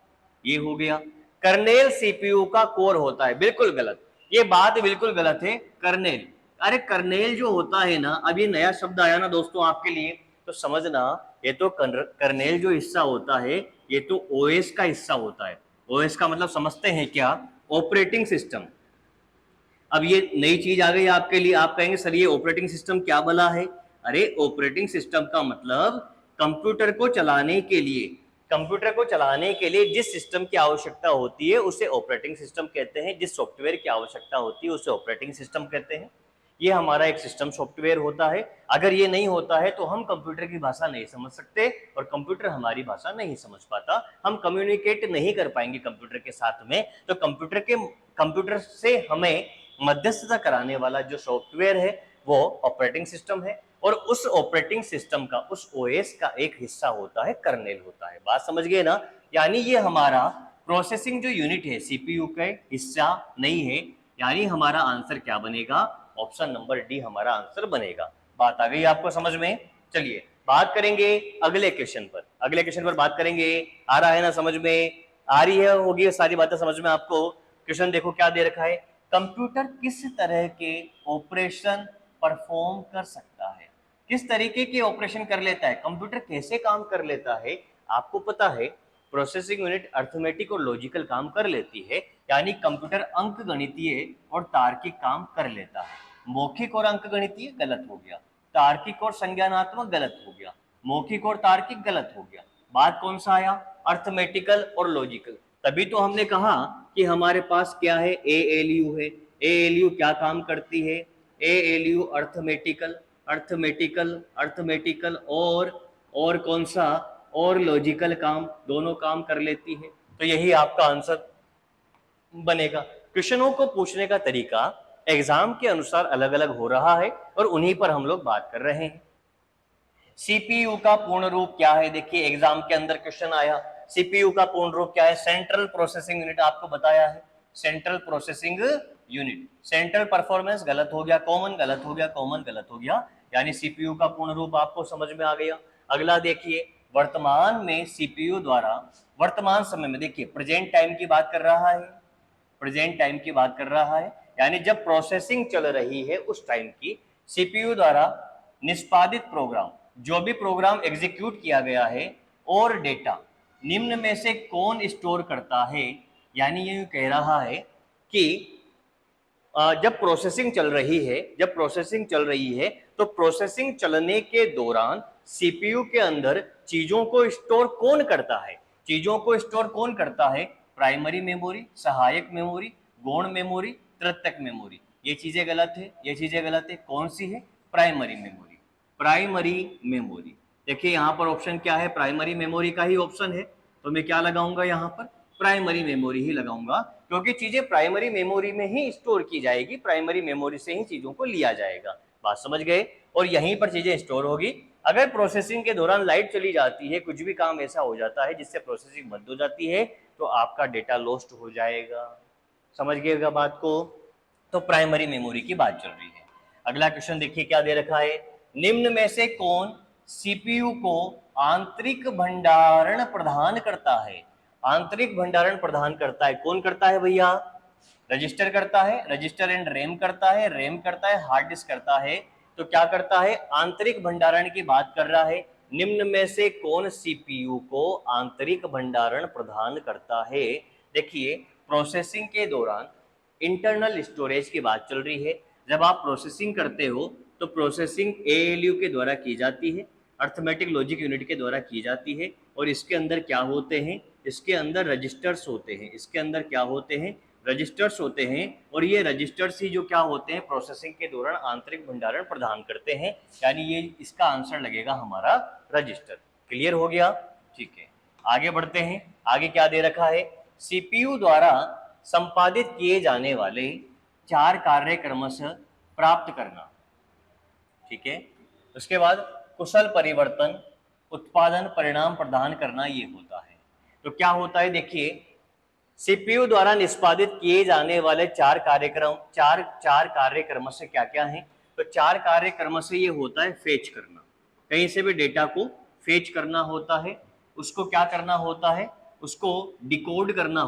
ये हो गया। कर्नेल सीपीयू का कोर होता है, बिल्कुल गलत, ये बात बिल्कुल गलत है। कर्नेल, अरे कर्नेल जो होता है ना, अब ये नया शब्द आया ना दोस्तों आपके लिए, तो समझना ये तो कर्नेल जो हिस्सा होता है ये तो ओएस का हिस्सा होता है। ओएस का मतलब समझते हैं क्या? Operating system. अब ये नई चीज आ गई आपके लिए, आप कहेंगे सर ये ऑपरेटिंग सिस्टम क्या भला है? अरे ऑपरेटिंग सिस्टम का मतलब कंप्यूटर को चलाने के लिए, कंप्यूटर को चलाने के लिए जिस सिस्टम की आवश्यकता होती है उसे ऑपरेटिंग सिस्टम कहते हैं, जिस सॉफ्टवेयर की आवश्यकता होती है उसे ऑपरेटिंग सिस्टम कहते हैं। ये हमारा एक सिस्टम सॉफ्टवेयर होता है, अगर ये नहीं होता है तो हम कंप्यूटर की भाषा नहीं समझ सकते और कंप्यूटर हमारी भाषा नहीं समझ पाता, हम कम्युनिकेट नहीं कर पाएंगे कंप्यूटर के साथ में। तो कंप्यूटर से हमें मध्यस्थता कराने वाला जो सॉफ्टवेयर है वो ऑपरेटिंग सिस्टम है, और उस ऑपरेटिंग सिस्टम का, उस ओएस का एक हिस्सा होता है कर्नेल होता है। बात समझ गए ना? यानी ये हमारा प्रोसेसिंग जो यूनिट है सीपीयू का हिस्सा नहीं है, यानी हमारा आंसर क्या बनेगा? ऑप्शन नंबर डी हमारा आंसर बनेगा। बात आ गई आपको समझ में? चलिए बात करेंगे अगले क्वेश्चन पर, अगले क्वेश्चन पर बात करेंगे। आ रहा है ना समझ में? आ रही है, होगी सारी बातें समझ में आपको? क्वेश्चन देखो क्या दे रखा है, कंप्यूटर किस तरह के ऑपरेशन परफॉर्म कर सकता है? किस तरीके के ऑपरेशन कर लेता है, कंप्यूटर कैसे काम कर लेता है? आपको पता है प्रोसेसिंग यूनिट अर्थमेटिक और लॉजिकल काम कर लेती है, यानी कंप्यूटर अंक गणितीय और तार्किक काम कर लेता है। मौखिक और अंक गणितीय गलत हो गया, तार्किक और संज्ञानात्मक गलत हो गया, मौखिक और तार्किक गलत हो गया। बात कौन सा आया? अर्थमेटिकल और लॉजिकल। तभी तो हमने कहा कि हमारे पास क्या है, एएलयू है। एएलयू क्या काम करती है? एएलयू अर्थमेटिकल, अर्थमेटिकल, अर्थमेटिकल और कौन सा? और लॉजिकल काम, दोनों काम कर लेती है। तो यही आपका आंसर बनेगा। क्वेश्चनों को पूछने का तरीका एग्जाम के अनुसार अलग अलग हो रहा है और उन्हीं पर हम लोग बात कर रहे हैं। सीपीयू का पूर्ण रूप क्या है? देखिए एग्जाम के अंदर क्वेश्चन आया, सीपीयू का पूर्ण रूप क्या है? सेंट्रल प्रोसेसिंग यूनिट आपको बताया है, central processing unit. Central performance गलत हो गया, कॉमन गलत हो गया, कॉमन गलत हो गया, यानी सीपीयू का पूर्ण रूप आपको समझ में आ गया। अगला देखिए, वर्तमान में सीपीयू द्वारा, वर्तमान समय में देखिए प्रेजेंट टाइम की बात कर रहा है, प्रेजेंट टाइम की बात कर रहा है, यानी जब प्रोसेसिंग चल रही है उस टाइम की, सीपीयू द्वारा निष्पादित प्रोग्राम, जो भी प्रोग्राम एग्जीक्यूट किया गया है और डेटा निम्न में से कौन स्टोर करता है, यानी ये कह रहा है कि जब प्रोसेसिंग चल रही है तो प्रोसेसिंग चलने के दौरान सीपीयू के अंदर चीजों को स्टोर कौन करता है, प्राइमरी मेमोरी, सहायक मेमोरी, गौण मेमोरी, तृतीयक मेमोरी। ये चीजें गलत है, कौन सी है? Primary memory. देखिए यहाँ पर ऑप्शन क्या है, प्राइमरी मेमोरी का ही ऑप्शन है, तो मैं क्या लगाऊंगा यहाँ पर? प्राइमरी मेमोरी ही लगाऊंगा, क्योंकि चीजें प्राइमरी मेमोरी में ही स्टोर की जाएगी, प्राइमरी मेमोरी से ही चीजों को लिया जाएगा। बात समझ गए? और यहीं पर चीजें स्टोर होगी। अगर प्रोसेसिंग के दौरान लाइट चली जाती है, कुछ भी काम ऐसा हो जाता है जिससे प्रोसेसिंग बंद हो जाती है, तो आपका डेटा लॉस्ट हो जाएगा। समझ गएगा बात को? तो प्राइमरी मेमोरी की बात चल रही है। अगला क्वेश्चन देखिए क्या दे रखा है, निम्न में से कौन सीपीयू को आंतरिक भंडारण प्रदान करता है? आंतरिक भंडारण प्रदान करता है, कौन करता है भैया? रजिस्टर करता है, रजिस्टर एंड रैम करता है, रैम करता है, हार्ड डिस्क करता है। तो क्या करता है? आंतरिक भंडारण की बात कर रहा है। निम्न में से कौन सीपीयू को आंतरिक भंडारण प्रदान करता है? देखिए प्रोसेसिंग के दौरान इंटरनल स्टोरेज की बात चल रही है। जब आप प्रोसेसिंग करते हो तो प्रोसेसिंग एएलयू के द्वारा की जाती है, अर्थमेटिक लॉजिक यूनिट के द्वारा की जाती है। और इसके अंदर क्या होते हैं? इसके अंदर रजिस्टर्स होते हैं। इसके अंदर क्या होते हैं? रजिस्टर्स होते हैं। और ये रजिस्टर्स ही जो क्या होते हैं, प्रोसेसिंग के दौरान आंतरिक भंडारण प्रदान करते हैं, यानी ये इसका आंसर लगेगा हमारा रजिस्टर। क्लियर हो गया? ठीक है, आगे बढ़ते हैं। आगे क्या दे रखा है, सीपीयू द्वारा संपादित किए जाने वाले 4 कार्य क्रमशः प्राप्त करना। ठीक है, उसके बाद कुशल परिवर्तन, उत्पादन, परिणाम प्रदान करना, ये होता है। तो क्या होता है, देखिए सीपीयू द्वारा निष्पादित किए जाने वाले 4 कार्यक्रम से क्या क्या है? तो 4 कार्यक्रम से ये होता है फेच करना, कहीं से भी डेटा को फेच करना होता है, उसको क्या करना होता है, उसको डिकोड करना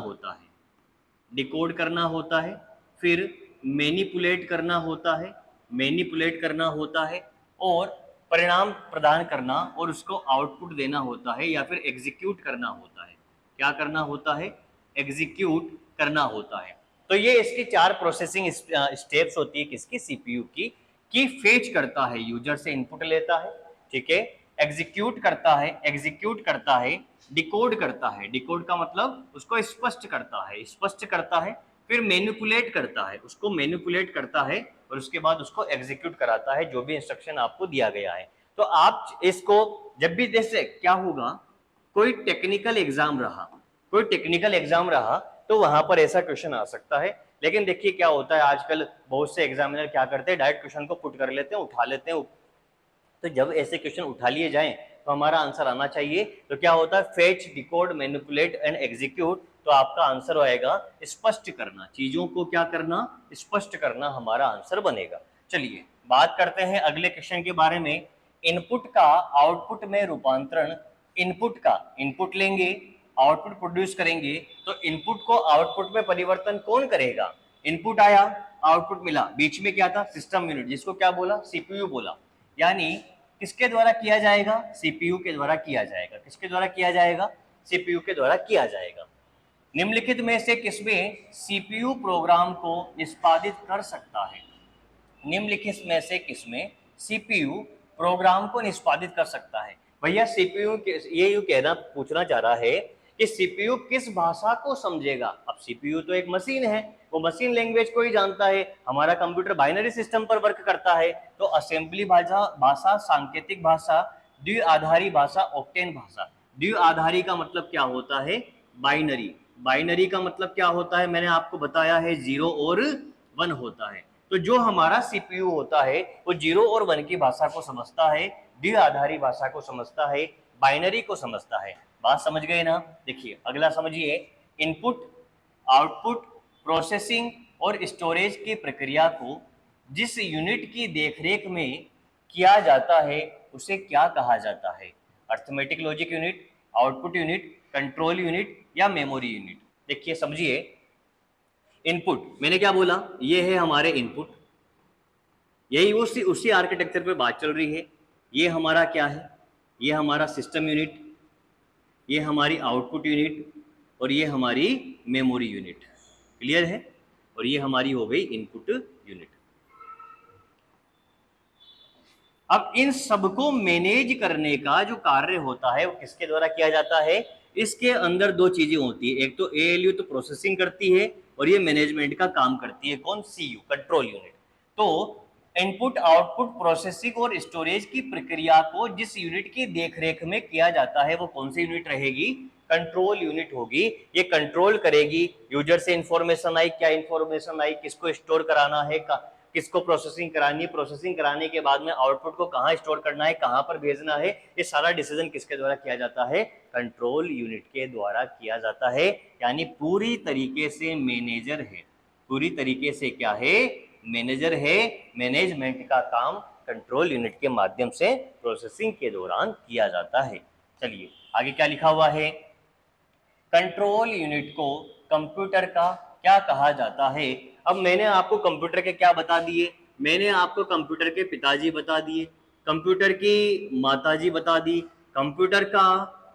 होता है, फिर मैनिपुलेट करना होता है, और परिणाम प्रदान करना और उसको आउटपुट देना होता है, या फिर एग्जीक्यूट करना होता है। क्या करना होता है? एग्जीक्यूट करना होता है। तो ये इसकी 4 प्रोसेसिंग स्टेप्स होती है किसकी? सीपीयू की फेच करता है, यूजर से इनपुट लेता है, ठीक है, एग्जीक्यूट करता है, डिकोड करता है, डिकोड का मतलब उसको स्पष्ट करता है, फिर मैनिपुलेट करता है, उसको मैनिपुलेट करता है, और उसके बाद उसको एग्जीक्यूट कराता है, जो भी इंस्ट्रक्शन आपको दिया गया है। तो आप इसको जब भी, जैसे क्या होगा, कोई टेक्निकल एग्जाम रहा तो वहां पर ऐसा क्वेश्चन आ सकता है। लेकिन देखिए क्या होता है, आजकल बहुत से एग्जामिनर क्या करते हैं, डायरेक्ट क्वेश्चन को पुट कर लेते हैं, उठा लेते हैं। तो जब ऐसे क्वेश्चन उठा लिए जाएं तो हमारा आंसर आना चाहिए। तो क्या होता है, fetch, decode, manipulate and execute. तो आपका आंसर आएगा स्पष्ट करना, चीजों को क्या करना? स्पष्ट करना हमारा आंसर बनेगा। चलिए बात करते हैं अगले क्वेश्चन के बारे में। इनपुट का आउटपुट में रूपांतरण, इनपुट लेंगे, आउटपुट प्रोड्यूस करेंगे, तो इनपुट को आउटपुट में परिवर्तन कौन करेगा? इनपुट आया, आउटपुट मिला, बीच में क्या था? सिस्टम यूनिट, जिसको क्या बोला? सीपीयू बोला। यानी किसके द्वारा किया जाएगा? सीपीयू के द्वारा किया जाएगा। किसके द्वारा किया जाएगा? सीपीयू के द्वारा किया जाएगा। निम्नलिखित में से किसमें सीपीयू प्रोग्राम को निष्पादित कर सकता है? निम्नलिखित में से किसमें सीपीयू प्रोग्राम को निष्पादित कर सकता है? भैया सीपीयू ये कहना पूछना चाह रहा है कि सीपीयू किस भाषा को समझेगा। अब सीपीयू तो एक मशीन है, वो मशीन लैंग्वेज को ही जानता है। हमारा कंप्यूटर बाइनरी सिस्टम पर वर्क करता है, तो असेंबली भाषा, सांकेतिक भाषा, द्विआधारी भाषा, ऑक्टेन भाषा। द्विआधारी का मतलब क्या होता है? बाइनरी का मतलब क्या होता है? मैंने आपको बताया है 0 और 1 होता है। तो जो हमारा सीपीयू होता है वो 0 और 1 की भाषा को समझता है, द्विआधारी भाषा को समझता है, बाइनरी को समझता है। बात समझ गए ना? देखिए अगला समझिए, इनपुट, आउटपुट, प्रोसेसिंग और स्टोरेज की प्रक्रिया को जिस यूनिट की देखरेख में किया जाता है उसे क्या कहा जाता है? Arithmetic logic unit, output unit, control unit या मेमोरी यूनिट? देखिए समझिए, इनपुट मैंने क्या बोला, ये है हमारे इनपुट, यही उसी आर्किटेक्चर पे बात चल रही है। ये हमारा क्या है, ये हमारा सिस्टम यूनिट, ये हमारी आउटपुट यूनिट और ये हमारी मेमोरी यूनिट। क्लियर है? और ये हमारी हो गई इनपुट यूनिट। अब इन सबको मैनेज करने का जो कार्य होता है वो किसके द्वारा किया जाता है? इसके अंदर दो चीजें होती है, एक तो एएलयू तो प्रोसेसिंग करती है और ये मैनेजमेंट का काम करती है। कौन? CU, control unit. तो इनपुट आउटपुट प्रोसेसिंग और स्टोरेज की प्रक्रिया को जिस यूनिट की देखरेख में किया जाता है वो कौन सी यूनिट रहेगी? कंट्रोल यूनिट होगी। ये कंट्रोल करेगी यूजर से इंफॉर्मेशन आई, क्या इंफॉर्मेशन आई, किसको स्टोर कराना है, किसको प्रोसेसिंग करानी है, प्रोसेसिंग कराने के बाद में आउटपुट को कहाँ स्टोर करना है, कहाँ पर भेजना है, ये सारा डिसीजन किसके द्वारा किया जाता है? कंट्रोल यूनिट के द्वारा किया जाता है। यानी पूरी तरीके से मैनेजर है, पूरी तरीके से क्या है? मैनेजर है। मैनेजमेंट का काम कंट्रोल यूनिट के माध्यम से प्रोसेसिंग के दौरान किया जाता है। चलिए आगे क्या लिखा हुआ है? कंट्रोल यूनिट को कंप्यूटर का क्या कहा जाता है? अब मैंने आपको कंप्यूटर के क्या बता दिए? मैंने आपको कंप्यूटर के पिताजी बता दिए, कंप्यूटर की माताजी बता दी, कंप्यूटर का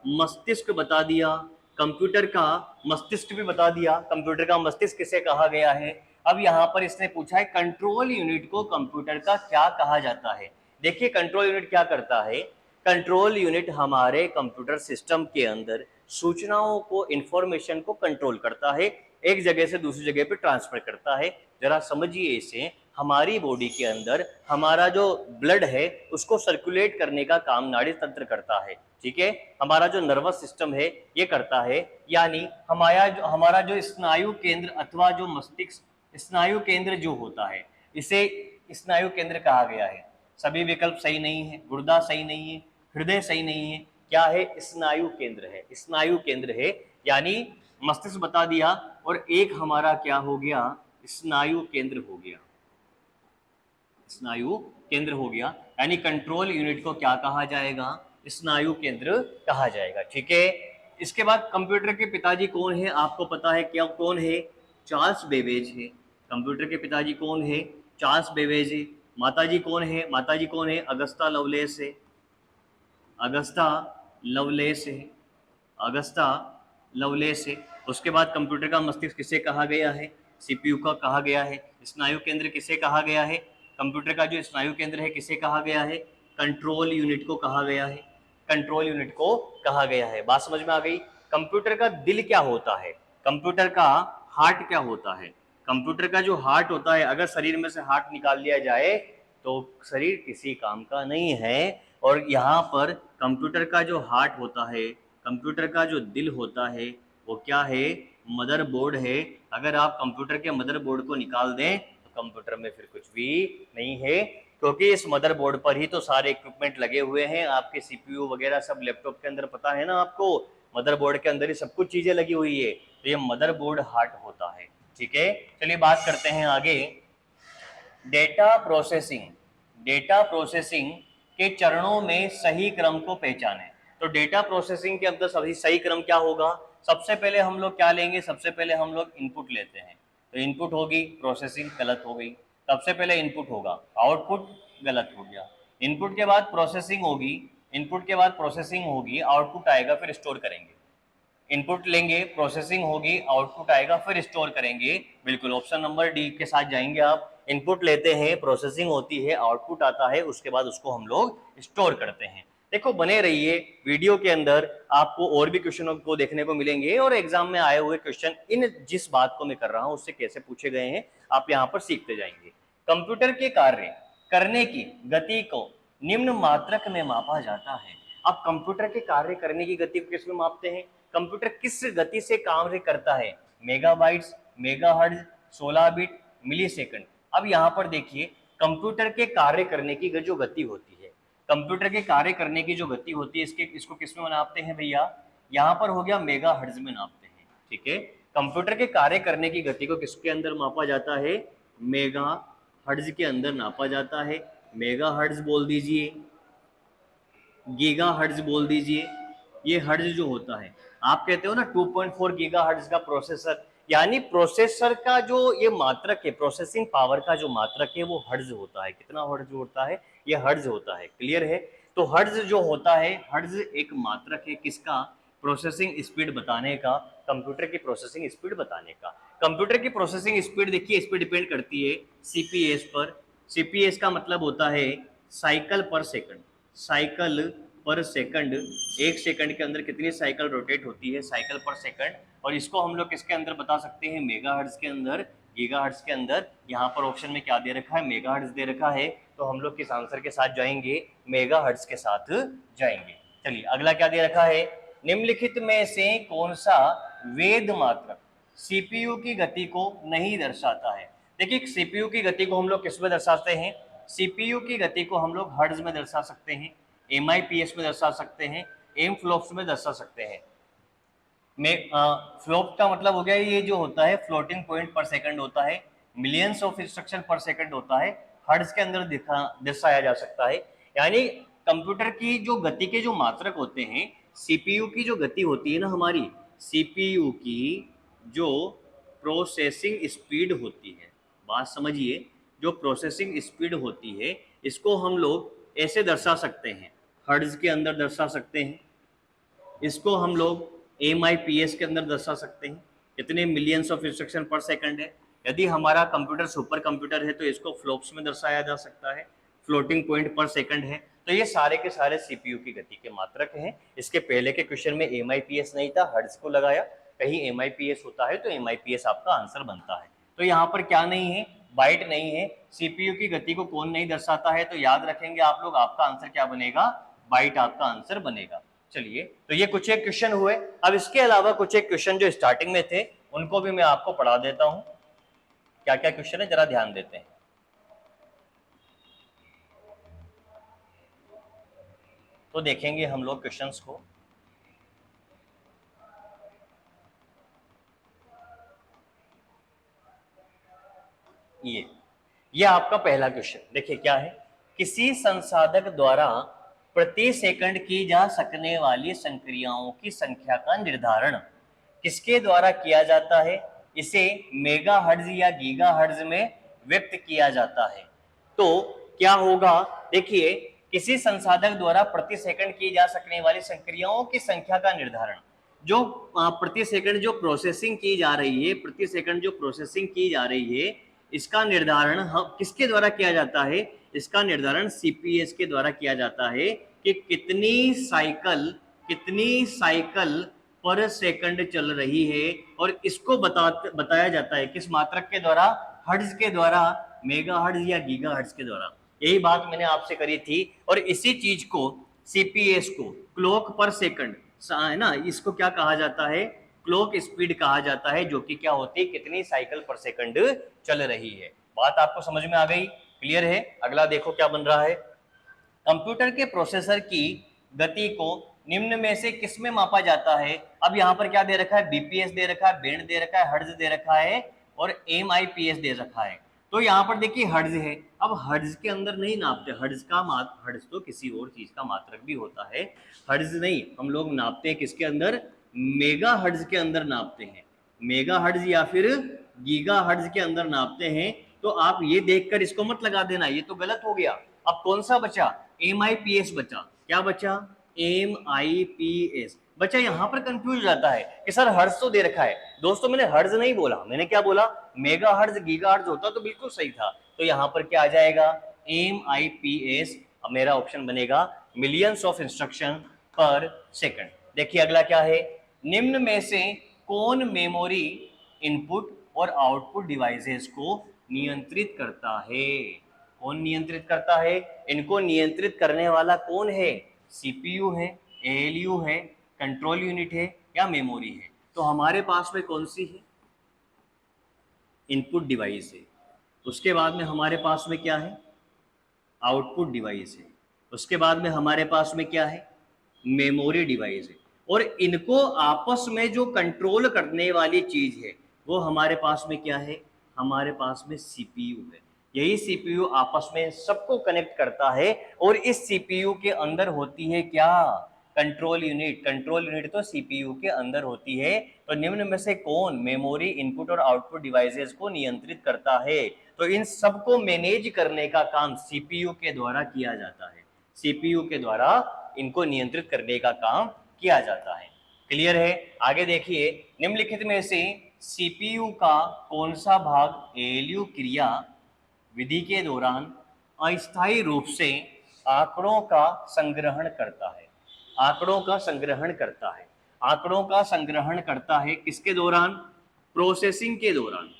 मस्तिष्क बता दिया, कंप्यूटर का मस्तिष्क भी बता दिया, कंप्यूटर का मस्तिष्क किसे कहा गया है। अब यहाँ पर इसने पूछा है कंट्रोल यूनिट को कंप्यूटर का क्या कहा जाता है। देखिए कंट्रोल यूनिट क्या करता है? कंट्रोल यूनिट हमारे कंप्यूटर सिस्टम के अंदर सूचनाओं को, इंफॉर्मेशन को कंट्रोल करता है, एक जगह से दूसरी जगह पे ट्रांसफर करता है। जरा समझिए इसे, हमारी बॉडी के अंदर हमारा जो ब्लड है उसको सर्कुलेट करने का काम नाड़ी तंत्र करता है, ठीक है। हमारा जो नर्वस सिस्टम है ये करता है, यानी हमारा जो स्नायु केंद्र अथवा जो मस्तिष्क स्नायु केंद्र जो होता है इसे स्नायु केंद्र कहा गया है। सभी विकल्प सही नहीं है, गुर्दा सही नहीं है, हृदय सही नहीं है, क्या है? स्नायु केंद्र है, स्नायु केंद्र है। यानी मस्तिष्क बता दिया और एक हमारा क्या हो गया? स्नायु केंद्र हो गया, स्नायु केंद्र हो गया। यानी कंट्रोल यूनिट को क्या कहा जाएगा? स्नायु केंद्र कहा जाएगा, ठीक है। इसके बाद कंप्यूटर के पिताजी कौन है? आपको पता है क्या कौन है? चार्ल्स बेबेज है। कंप्यूटर के पिताजी कौन है? चार्ल्स बेबेज है। माताजी कौन है? माताजी कौन है? अगस्ता लवलेस है, अगस्ता लवलेस है, अगस्ता लवलेस है। उसके बाद कंप्यूटर का मस्तिष्क किसे कहा गया है? सीपीयू का कहा गया है। स्नायु केंद्र किसे कहा गया है? कंप्यूटर का जो स्नायु केंद्र है किसे कहा गया है? कंट्रोल यूनिट को कहा गया है, कंट्रोल यूनिट को कहा गया है। बात समझ में आ गई? कंप्यूटर का दिल क्या होता है? कंप्यूटर का हार्ट क्या होता है? कंप्यूटर का जो हार्ट होता है, अगर शरीर में से हार्ट निकाल लिया जाए तो शरीर किसी काम का नहीं है। और यहाँ पर कंप्यूटर का जो हार्ट होता है, कंप्यूटर का जो दिल होता है वो क्या है? मदरबोर्ड है। अगर आप कंप्यूटर के मदरबोर्ड को निकाल दें तो कंप्यूटर में फिर कुछ भी नहीं है, क्योंकि इस मदरबोर्ड पर ही तो सारे इक्विपमेंट लगे हुए हैं। आपके सीपीयू वगैरह सब लैपटॉप के अंदर, पता है ना आपको, मदरबोर्ड के अंदर ही सब कुछ चीजें लगी हुई है। तो ये मदरबोर्ड हार्ट होता है, ठीक है। चलिए बात करते हैं आगे। डेटा प्रोसेसिंग, डेटा प्रोसेसिंग के चरणों में सही क्रम को पहचानें। तो डेटा प्रोसेसिंग के अंदर सही क्रम क्या होगा? सबसे पहले हम लोग क्या लेंगे? सबसे पहले हम लोग इनपुट लेते हैं। तो इनपुट होगी, प्रोसेसिंग गलत हो गई। सबसे पहले इनपुट होगा, आउटपुट गलत हो गया। इनपुट के बाद प्रोसेसिंग होगी, इनपुट के बाद प्रोसेसिंग होगी, आउटपुट आएगा, फिर स्टोर करेंगे। इनपुट लेंगे, प्रोसेसिंग होगी, आउटपुट आएगा, फिर स्टोर करेंगे। बिल्कुल ऑप्शन नंबर डी के साथ जाएंगे आप। इनपुट लेते हैं, प्रोसेसिंग होती है, आउटपुट आता है, उसके बाद उसको हम लोग स्टोर करते हैं। देखो बने रहिए, वीडियो के अंदर आपको और भी क्वेश्चनों को देखने को मिलेंगे और एग्जाम में आए हुए क्वेश्चन इन जिस बात को मैं कर रहा हूं उससे कैसे पूछे गए हैं आप यहाँ पर सीखते जाएंगे। कंप्यूटर के कार्य करने की गति को निम्न मात्रक में मापा जाता है। अब कंप्यूटर के कार्य करने की गति को किस में मापते हैं? कंप्यूटर किस गति से कार्य करता है? Megabytes, megahertz, 16 bit, millisecond. अब यहाँ पर देखिए कंप्यूटर के कार्य करने की जो गति होती है, कंप्यूटर के कार्य करने की जो गति होती है इसको किस में नापते हैं भैया? यहाँ पर हो गया मेगाहर्ट्ज में नापते हैं, ठीक है। कंप्यूटर के कार्य करने की गति को किसके अंदर मापा जाता है? मेगाहर्ट्ज के अंदर नापा जाता है। मेगाहर्ट्ज बोल दीजिए, गीगाहर्ट्ज बोल दीजिए। ये हर्ट्ज जो होता है, आप कहते हो ना 2.4 गीगाहर्ट्ज का प्रोसेसर, यानी प्रोसेसर का जो ये मात्रक है, प्रोसेसिंग पावर का जो मात्रक है वो हर्ट्ज होता है। कितना हर्ट्ज होता है? ये हर्ट्ज होता है, क्लियर है। तो हर्ट्ज जो होता है, हर्ट्ज एक मात्रक है किसका? प्रोसेसिंग स्पीड बताने का, कंप्यूटर की प्रोसेसिंग स्पीड बताने का। कंप्यूटर की प्रोसेसिंग स्पीड देखिए इस पर डिपेंड करती है सीपीएस पर। सीपीएस का मतलब होता है साइकिल पर सेकंड। साइकिल पर सेकंड, एक सेकंड के अंदर कितनी साइकिल रोटेट होती है, साइकिल पर सेकंड। और इसको हम लोग किसके अंदर बता सकते हैं? मेगाहर्ट्ज के अंदर, गीगाहर्ट्ज के अंदर। यहाँ पर ऑप्शन में क्या दे रखा है? मेगाहर्ट्ज दे रखा है। तो हम लोग किस आंसर के साथ जाएंगे? मेगाहर्ट्ज के साथ जाएंगे। चलिए अगला क्या दे रखा है? निम्नलिखित में से कौन सा वेद मात्रक सीपीयू की गति को नहीं दर्शाता है? देखिए सीपीयू की गति को हम लोग किस में दर्शाते हैं? सीपीयू की गति को हम लोग हर्ट्ज में दर्शा सकते हैं, एमआईपीएस में दर्शा सकते हैं, एम फ्लॉप्स में दर्शा सकते हैं। फ्लॉप का मतलब हो गया ये जो होता है फ्लोटिंग पॉइंट पर सेकंड होता है, मिलियंस ऑफ इंस्ट्रक्शन पर सेकंड होता है, हर्ट्ज के अंदर दर्शाया जा सकता है। यानी कंप्यूटर की जो गति के जो मात्रक होते हैं, सीपीयू की जो गति होती है ना हमारी, सीपीयू की जो प्रोसेसिंग स्पीड होती है, बात समझिए, जो प्रोसेसिंग स्पीड होती है इसको हम लोग ऐसे दर्शा सकते हैं, हर्ट्ज के अंदर दर्शा सकते हैं, इसको हम लोग एमआईपीएस के अंदर दर्शा सकते हैं, कितने मिलियंस ऑफ इंस्ट्रक्शन पर सेकंड है। यदि हमारा कंप्यूटर सुपर कंप्यूटर है तो इसको फ्लॉप्स में दर्शाया जा सकता है, फ्लोटिंग पॉइंट पर सेकंड है। तो ये सारे के सारे सीपीयू की गति के मात्रक हैं। इसके पहले के क्वेश्चन में एमआईपीएस नहीं था, हर्ट्ज को लगाया, कहीं एमआईपीएस होता है तो एमआईपीएस आपका आंसर बनता है। तो यहाँ पर क्या नहीं है? बाइट नहीं है। सीपीयू की गति को कौन नहीं दर्शाता है? तो याद रखेंगे आप लोग, आपका आंसर क्या बनेगा? बाइट आपका आंसर बनेगा। चलिए तो ये कुछ एक क्वेश्चन हुए। अब इसके अलावा कुछ एक क्वेश्चन जो स्टार्टिंग में थे उनको भी मैं आपको पढ़ा देता हूं। क्या क्या क्वेश्चन है जरा ध्यान देते हैं। तो देखेंगे हम लोग क्वेश्चंस को। ये आपका पहला क्वेश्चन देखिए क्या है? किसी संसाधक द्वारा प्रति सेकंड की जा सकने वाली संक्रियाओं की संख्या का निर्धारण किसके द्वारा किया जाता है? इसे मेगाहर्ट्ज या गीगाहर्ट्ज में व्यक्त किया जाता है। तो क्या होगा? देखिए किसी संसाधक द्वारा प्रति सेकंड की जा सकने वाली संक्रियाओं की संख्या का निर्धारण, जो प्रति सेकंड जो प्रोसेसिंग की जा रही है, प्रति सेकंड जो प्रोसेसिंग की जा रही है, इसका निर्धारण हम किसके द्वारा किया जाता है? इसका निर्धारण सीपीएस के द्वारा किया जाता है कि कितनी साइकिल पर सेकंड चल रही है, और इसको बताया जाता है किस मात्रक के द्वारा? हर्ट्ज के द्वारा, मेगाहर्ट्ज या गीगाहर्ट्ज के द्वारा। यही बात मैंने आपसे करी थी। और इसी चीज को, सीपीएस को क्लॉक पर सेकंड है ना, इसको क्या कहा जाता है? क्लॉक स्पीड कहा जाता है, जो कि क्या होती है? कितनी साइकिल पर सेकंड चल रही है। बात आपको समझ में आ गई? क्लियर है? अगला देखो क्या बन रहा है। कंप्यूटर के प्रोसेसर की गति को निम्न में से किस में मापा जाता है? अब यहाँ पर क्या दे रखा है? बीपीएस दे रखा है, बैंड दे रखा है, हर्ट्ज दे रखा है और एमआईपीएस दे रखा है। तो यहाँ पर देखिए हर्ट्ज है। अब हर्ट्ज के अंदर नहीं नापते, हर्ट्ज तो किसी और चीज का मात्रक भी होता है। हर्ट्ज नहीं, हम लोग नापते हैं किसके अंदर? मेगा हर्ट्ज के अंदर नापते हैं, मेगा हर्ट्ज या फिर गीगा हर्ट्ज के अंदर नापते हैं। तो आप ये देखकर इसको मत लगा देना, ये तो गलत हो गया। अब कौन सा बचा? एमआईपीएस बचा। क्या बचा? एमआईपीएस बच्चा यहाँ पर कंफ्यूज जाता है कि सर हर्ट्ज तो दे रखा है। दोस्तों मैंने हर्ट्ज नहीं बोला, मैंने क्या बोला? मेगा हर्ट्ज गीगा हर्ट्ज होता तो बिल्कुल सही था। तो यहाँ पर क्या आ जाएगा? एमआईपीएस। अब मेरा ऑप्शन बनेगा मिलियंस ऑफ इंस्ट्रक्शन पर सेकंड। देखिए अगला क्या है? निम्न में से कौन मेमोरी इनपुट और आउटपुट डिवाइसेस को नियंत्रित करता है? कौन नियंत्रित करता है? इनको नियंत्रित करने वाला कौन है? सीपीयू है, एएलयू है, कंट्रोल यूनिट है या मेमोरी है? तो हमारे पास में कौन सी है? इनपुट डिवाइस है। उसके बाद में हमारे पास में क्या है? आउटपुट डिवाइस है। उसके बाद में हमारे पास में क्या है? मेमोरी डिवाइस है। और इनको आपस में जो कंट्रोल करने वाली चीज है वो हमारे पास में क्या है? हमारे पास में सीपीयू है। यही सीपीयू आपस में सबको कनेक्ट करता है। और इस सीपीयू के अंदर होती है क्या? Control unit. कंट्रोल यूनिट तो सीपीयू के अंदर होती है। तो निम्न में से कौन मेमोरी इनपुट और आउटपुट डिवाइसेस को नियंत्रित करता है? तो इन सबको मैनेज करने का काम सीपीयू के द्वारा किया जाता है। सीपीयू के द्वारा इनको नियंत्रित करने का काम किया जाता है। क्लियर है? आगे देखिए, निम्नलिखित में से सीपीयू का कौन सा भाग एएलयू क्रिया विधि के दौरान अस्थायी रूप से आंकड़ों का संग्रहण करता है? आंकड़ों का संग्रहण करता है। आंकड़ों का संग्रहण करता है किसके दौरान? प्रोसेसिंग के दौरान।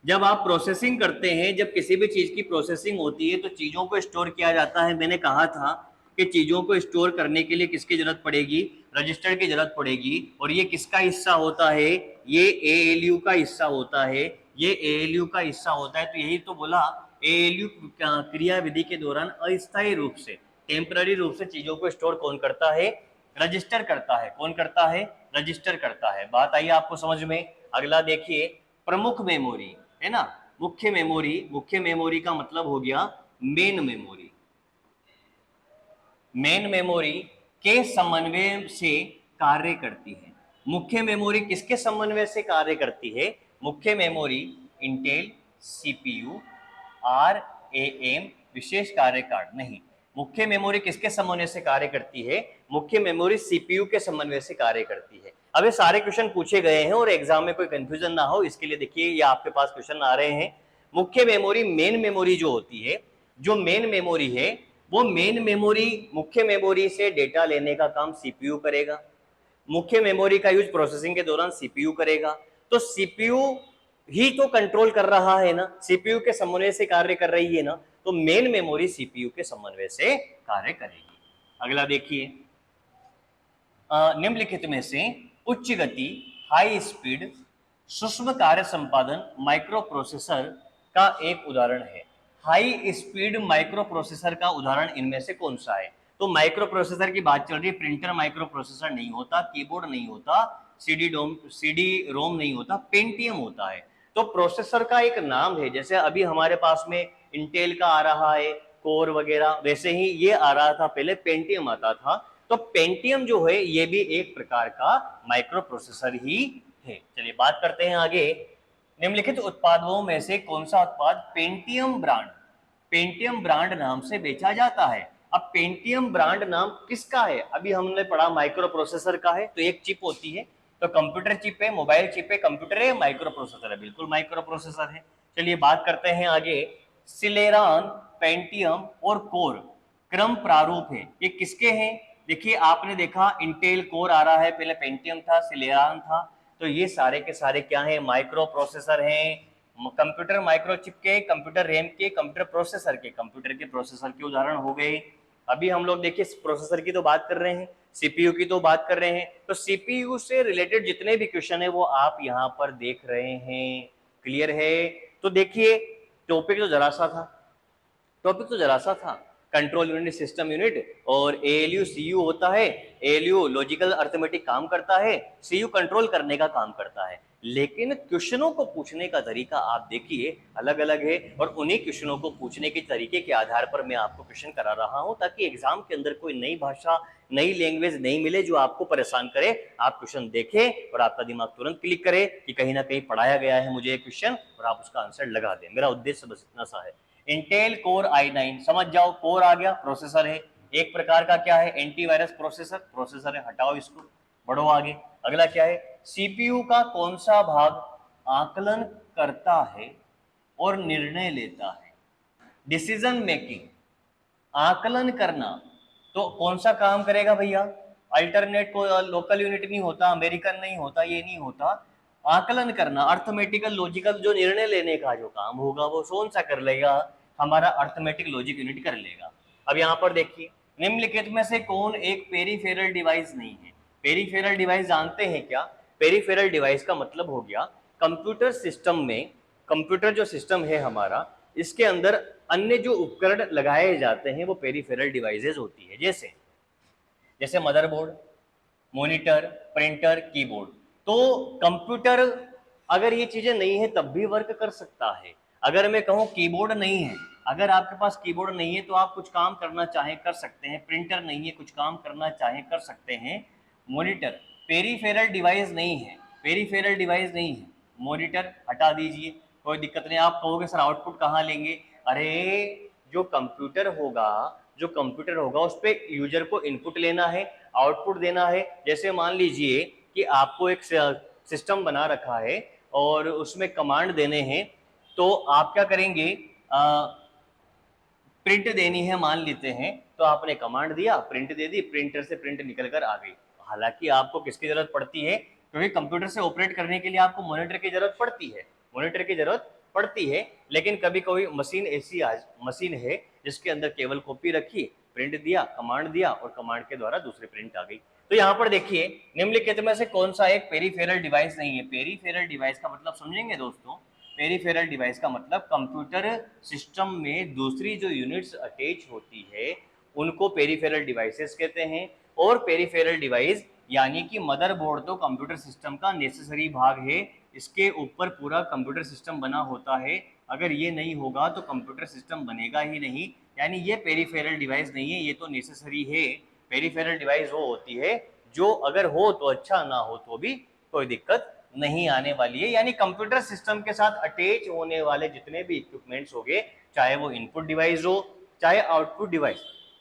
जब आप प्रोसेसिंग करते हैं, जब किसी भी चीज की प्रोसेसिंग होती है तो चीजों को स्टोर किया जाता है। मैंने कहा था कि चीजों को स्टोर करने के लिए किसकी जरूरत पड़ेगी? रजिस्टर की जरूरत पड़ेगी। और ये किसका हिस्सा होता है? ये एएलयू का हिस्सा होता है। ये एएलयू का हिस्सा होता है। तो यही तो बोला, एएलयू क्रिया विधि के दौरान अस्थायी रूप से, टेम्पररी रूप से चीजों को स्टोर कौन करता है? रजिस्टर करता है। कौन करता है? रजिस्टर करता है। बात आई आपको समझ में? अगला देखिए, प्रमुख मेमोरी है ना, मुख्य मेमोरी। मुख्य मेमोरी का मतलब हो गया मेन मेमोरी। मेन मेमोरी के समन्वय से कार्य करती है। मुख्य मेमोरी किसके समन्वय से कार्य करती है? मुख्य मेमोरी इंटेल, सीपीयू, आरएएम, विशेष कार्य कार्ड नहीं। मुख्य मेमोरी किसके समन्वय से कार्य करती है? मुख्य मेमोरी सीपीयू के समन्वय से कार्य करती है। अब ये सारे क्वेश्चन पूछे गए हैं और एग्जाम में कोई कंफ्यूजन ना हो इसके लिए देखिए, ये आपके पास क्वेश्चन आ रहे हैं। मुख्य मेमोरी, मेन मेमोरी जो होती है, जो मेन मेमोरी है, वो मेन मेमोरी मुख्य मेमोरी से डेटा लेने का काम सीपीयू करेगा। मुख्य मेमोरी का यूज प्रोसेसिंग के दौरान सीपीयू करेगा। तो सीपीयू ही तो कंट्रोल कर रहा है ना, सीपीयू के समन्वय से कार्य कर रही है ना, तो मेन मेमोरी सीपीयू के समन्वय से कार्य करेगी। अगला देखिए, निम्नलिखित में से उच्च गति, हाई स्पीड सूक्ष्म कार्य संपादन माइक्रो प्रोसेसर का एक उदाहरण है। हाई स्पीड माइक्रो प्रोसेसर का उदाहरण इनमें से कौन सा है? तो माइक्रो प्रोसेसर की बात चल रही है। प्रिंटर माइक्रो प्रोसेसर नहीं होता, कीबोर्ड नहीं होता, सीडी रोम नहीं होता, पेंटियम होता है। तो प्रोसेसर का एक नाम है। जैसे अभी हमारे पास में इंटेल का आ रहा है कोर वगैरह, वैसे ही ये आ रहा था, पहले पेंटियम आता था। तो पेंटियम जो है ये भी एक प्रकार का माइक्रो प्रोसेसर ही है। चलिए बात करते हैं आगे। निम्नलिखित उत्पादों में से कौन सा उत्पाद पेंटियम ब्रांड नाम से बेचा जाता है? अब पेंटियम ब्रांड नाम किसका है? अभी हमने पढ़ा माइक्रो प्रोसेसर का है। तो एक चिप होती है, तो कंप्यूटर चिप है, मोबाइल चिप है, कंप्यूटर है, माइक्रो प्रोसेसर है, बिल्कुल माइक्रो प्रोसेसर है। चलिए बात करते हैं आगे। सिलेरॉन, पेंटियम और कोर क्रम प्रारूप है, ये किसके हैं? देखिए आपने देखा इंटेल कोर आ रहा है, पहले पेंटियम था, सिलेरॉन था। तो ये सारे के सारे क्या हैं? माइक्रो प्रोसेसर हैं। कंप्यूटर माइक्रोचिप के, कंप्यूटर रैम के, कंप्यूटर प्रोसेसर के, कंप्यूटर के प्रोसेसर के उदाहरण हो गए। अभी हम लोग देखिए प्रोसेसर की तो बात कर रहे हैं, सीपीयू की तो बात कर रहे हैं। तो सीपीयू से रिलेटेड जितने भी क्वेश्चन है वो आप यहाँ पर देख रहे हैं। क्लियर है? तो देखिए टॉपिक तो जरा सा था, कंट्रोल यूनिट, सिस्टम यूनिट, और एएलयू सीयू होता है। एएलयू लॉजिकल अर्थमेटिक काम करता है, सीयू कंट्रोल करने का काम करता है। लेकिन क्वेश्चनों को पूछने का तरीका आप देखिए अलग अलग है, और उन्हीं क्वेश्चनों को पूछने के तरीके के आधार पर मैं आपको क्वेश्चन करा रहा हूं, ताकि एग्जाम के अंदर कोई नई भाषा, नई लैंग्वेज नहीं मिले जो आपको परेशान करे। आप क्वेश्चन देखें और आपका दिमाग तुरंत क्लिक करे कि कहीं ना कहीं पढ़ाया गया है मुझे एक क्वेश्चन, और आप उसका आंसर लगा दें। मेरा उद्देश्य बस इतना सा है। इंटेल कोर i9 समझ जाओ, कोर आ गया, प्रोसेसर है एक प्रकार का। क्या है? एंटीवायरस प्रोसेसर है, हटाओ इसको, बढ़ो आगे। अगला क्या है? सीपीयू का कौन सा भाग आकलन करता है और निर्णय लेता है? डिसीजन मेकिंग, आकलन करना, तो कौन सा काम करेगा भैया? अल्टरनेट को लोकल यूनिट नहीं होता, अमेरिकन नहीं होता, ये नहीं होता। आकलन करना, अर्थमेटिकल लॉजिकल, जो निर्णय लेने का जो काम होगा वो कौन सा कर लेगा? हमारा अर्थमेटिक लॉजिक यूनिट कर लेगा। अब यहाँ पर देखिए, निम्नलिखित में से कौन एक पेरिफेरल डिवाइस नहीं है? पेरिफेरल डिवाइस जानते हैं क्या? पेरिफेरल डिवाइस का मतलब हो गया कंप्यूटर सिस्टम में, कंप्यूटर जो सिस्टम है हमारा, इसके अंदर अन्य जो उपकरण लगाए जाते हैं वो पेरिफेरल डिवाइसेस होती है। जैसे मदरबोर्ड, मॉनिटर, प्रिंटर, कीबोर्ड। तो कंप्यूटर अगर ये चीजें नहीं है तब भी वर्क कर सकता है। अगर मैं कहूँ कीबोर्ड नहीं है, अगर आपके पास कीबोर्ड नहीं है तो आप कुछ काम करना चाहें कर सकते हैं। प्रिंटर नहीं है, कुछ काम करना चाहें कर सकते हैं। मॉनिटर पेरिफेरल डिवाइस नहीं है, पेरिफेरल डिवाइस नहीं है। मॉनिटर हटा दीजिए, कोई दिक्कत नहीं। आप कहोगे सर आउटपुट कहाँ लेंगे? अरे जो कंप्यूटर होगा जो कंप्यूटर होगा उस पे यूजर को इनपुट लेना है, आउटपुट देना है। जैसे मान लीजिए कि आपको एक सिस्टम बना रखा है और उसमें कमांड देने हैं, तो आप क्या करेंगे, प्रिंट देनी है मान लेते हैं, तो आपने कमांड दिया, प्रिंट दे दी, प्रिंटर से प्रिंट निकल कर आ गई। हालांकि आपको किसकी जरूरत पड़ती है, क्योंकि कंप्यूटर से ऑपरेट करने के लिए आपको मॉनिटर की जरूरत पड़ती है, मॉनिटर की जरूरत पड़ती है। लेकिन कभी कभी मशीन ऐसी मशीन है जिसके अंदर केवल कॉपी रखी, प्रिंट दिया, कमांड दिया और कमांड के द्वारा दूसरी प्रिंट आ गई। तो यहाँ पर देखिए निम्नलिखित में से कौन सा एक पेरीफेरल डिवाइस नहीं है। पेरीफेरल डिवाइस का मतलब समझेंगे दोस्तों, पेरीफेरल डिवाइस का मतलब कंप्यूटर सिस्टम में दूसरी जो यूनिट्स अटैच होती है उनको पेरीफेरल डिवाइसेस कहते हैं। और पेरीफेरल डिवाइस यानी कि मदरबोर्ड तो कंप्यूटर सिस्टम का नेसेसरी भाग है, इसके ऊपर पूरा कंप्यूटर सिस्टम बना होता है। अगर ये नहीं होगा तो कंप्यूटर सिस्टम बनेगा ही नहीं, यानी ये पेरीफेरल डिवाइस नहीं है, ये तो नेसेसरी है। पेरीफेरल डिवाइस वो होती है जो अगर हो तो अच्छा, ना हो तो भी कोई दिक्कत नहीं आने वाली है। यानी कंप्यूटर सिस्टम के साथ अटैच होने वाले जितने भी इक्विपमेंट्स होंगे, चाहे वो इनपुट डिवाइस हो, चाहे आउटपुट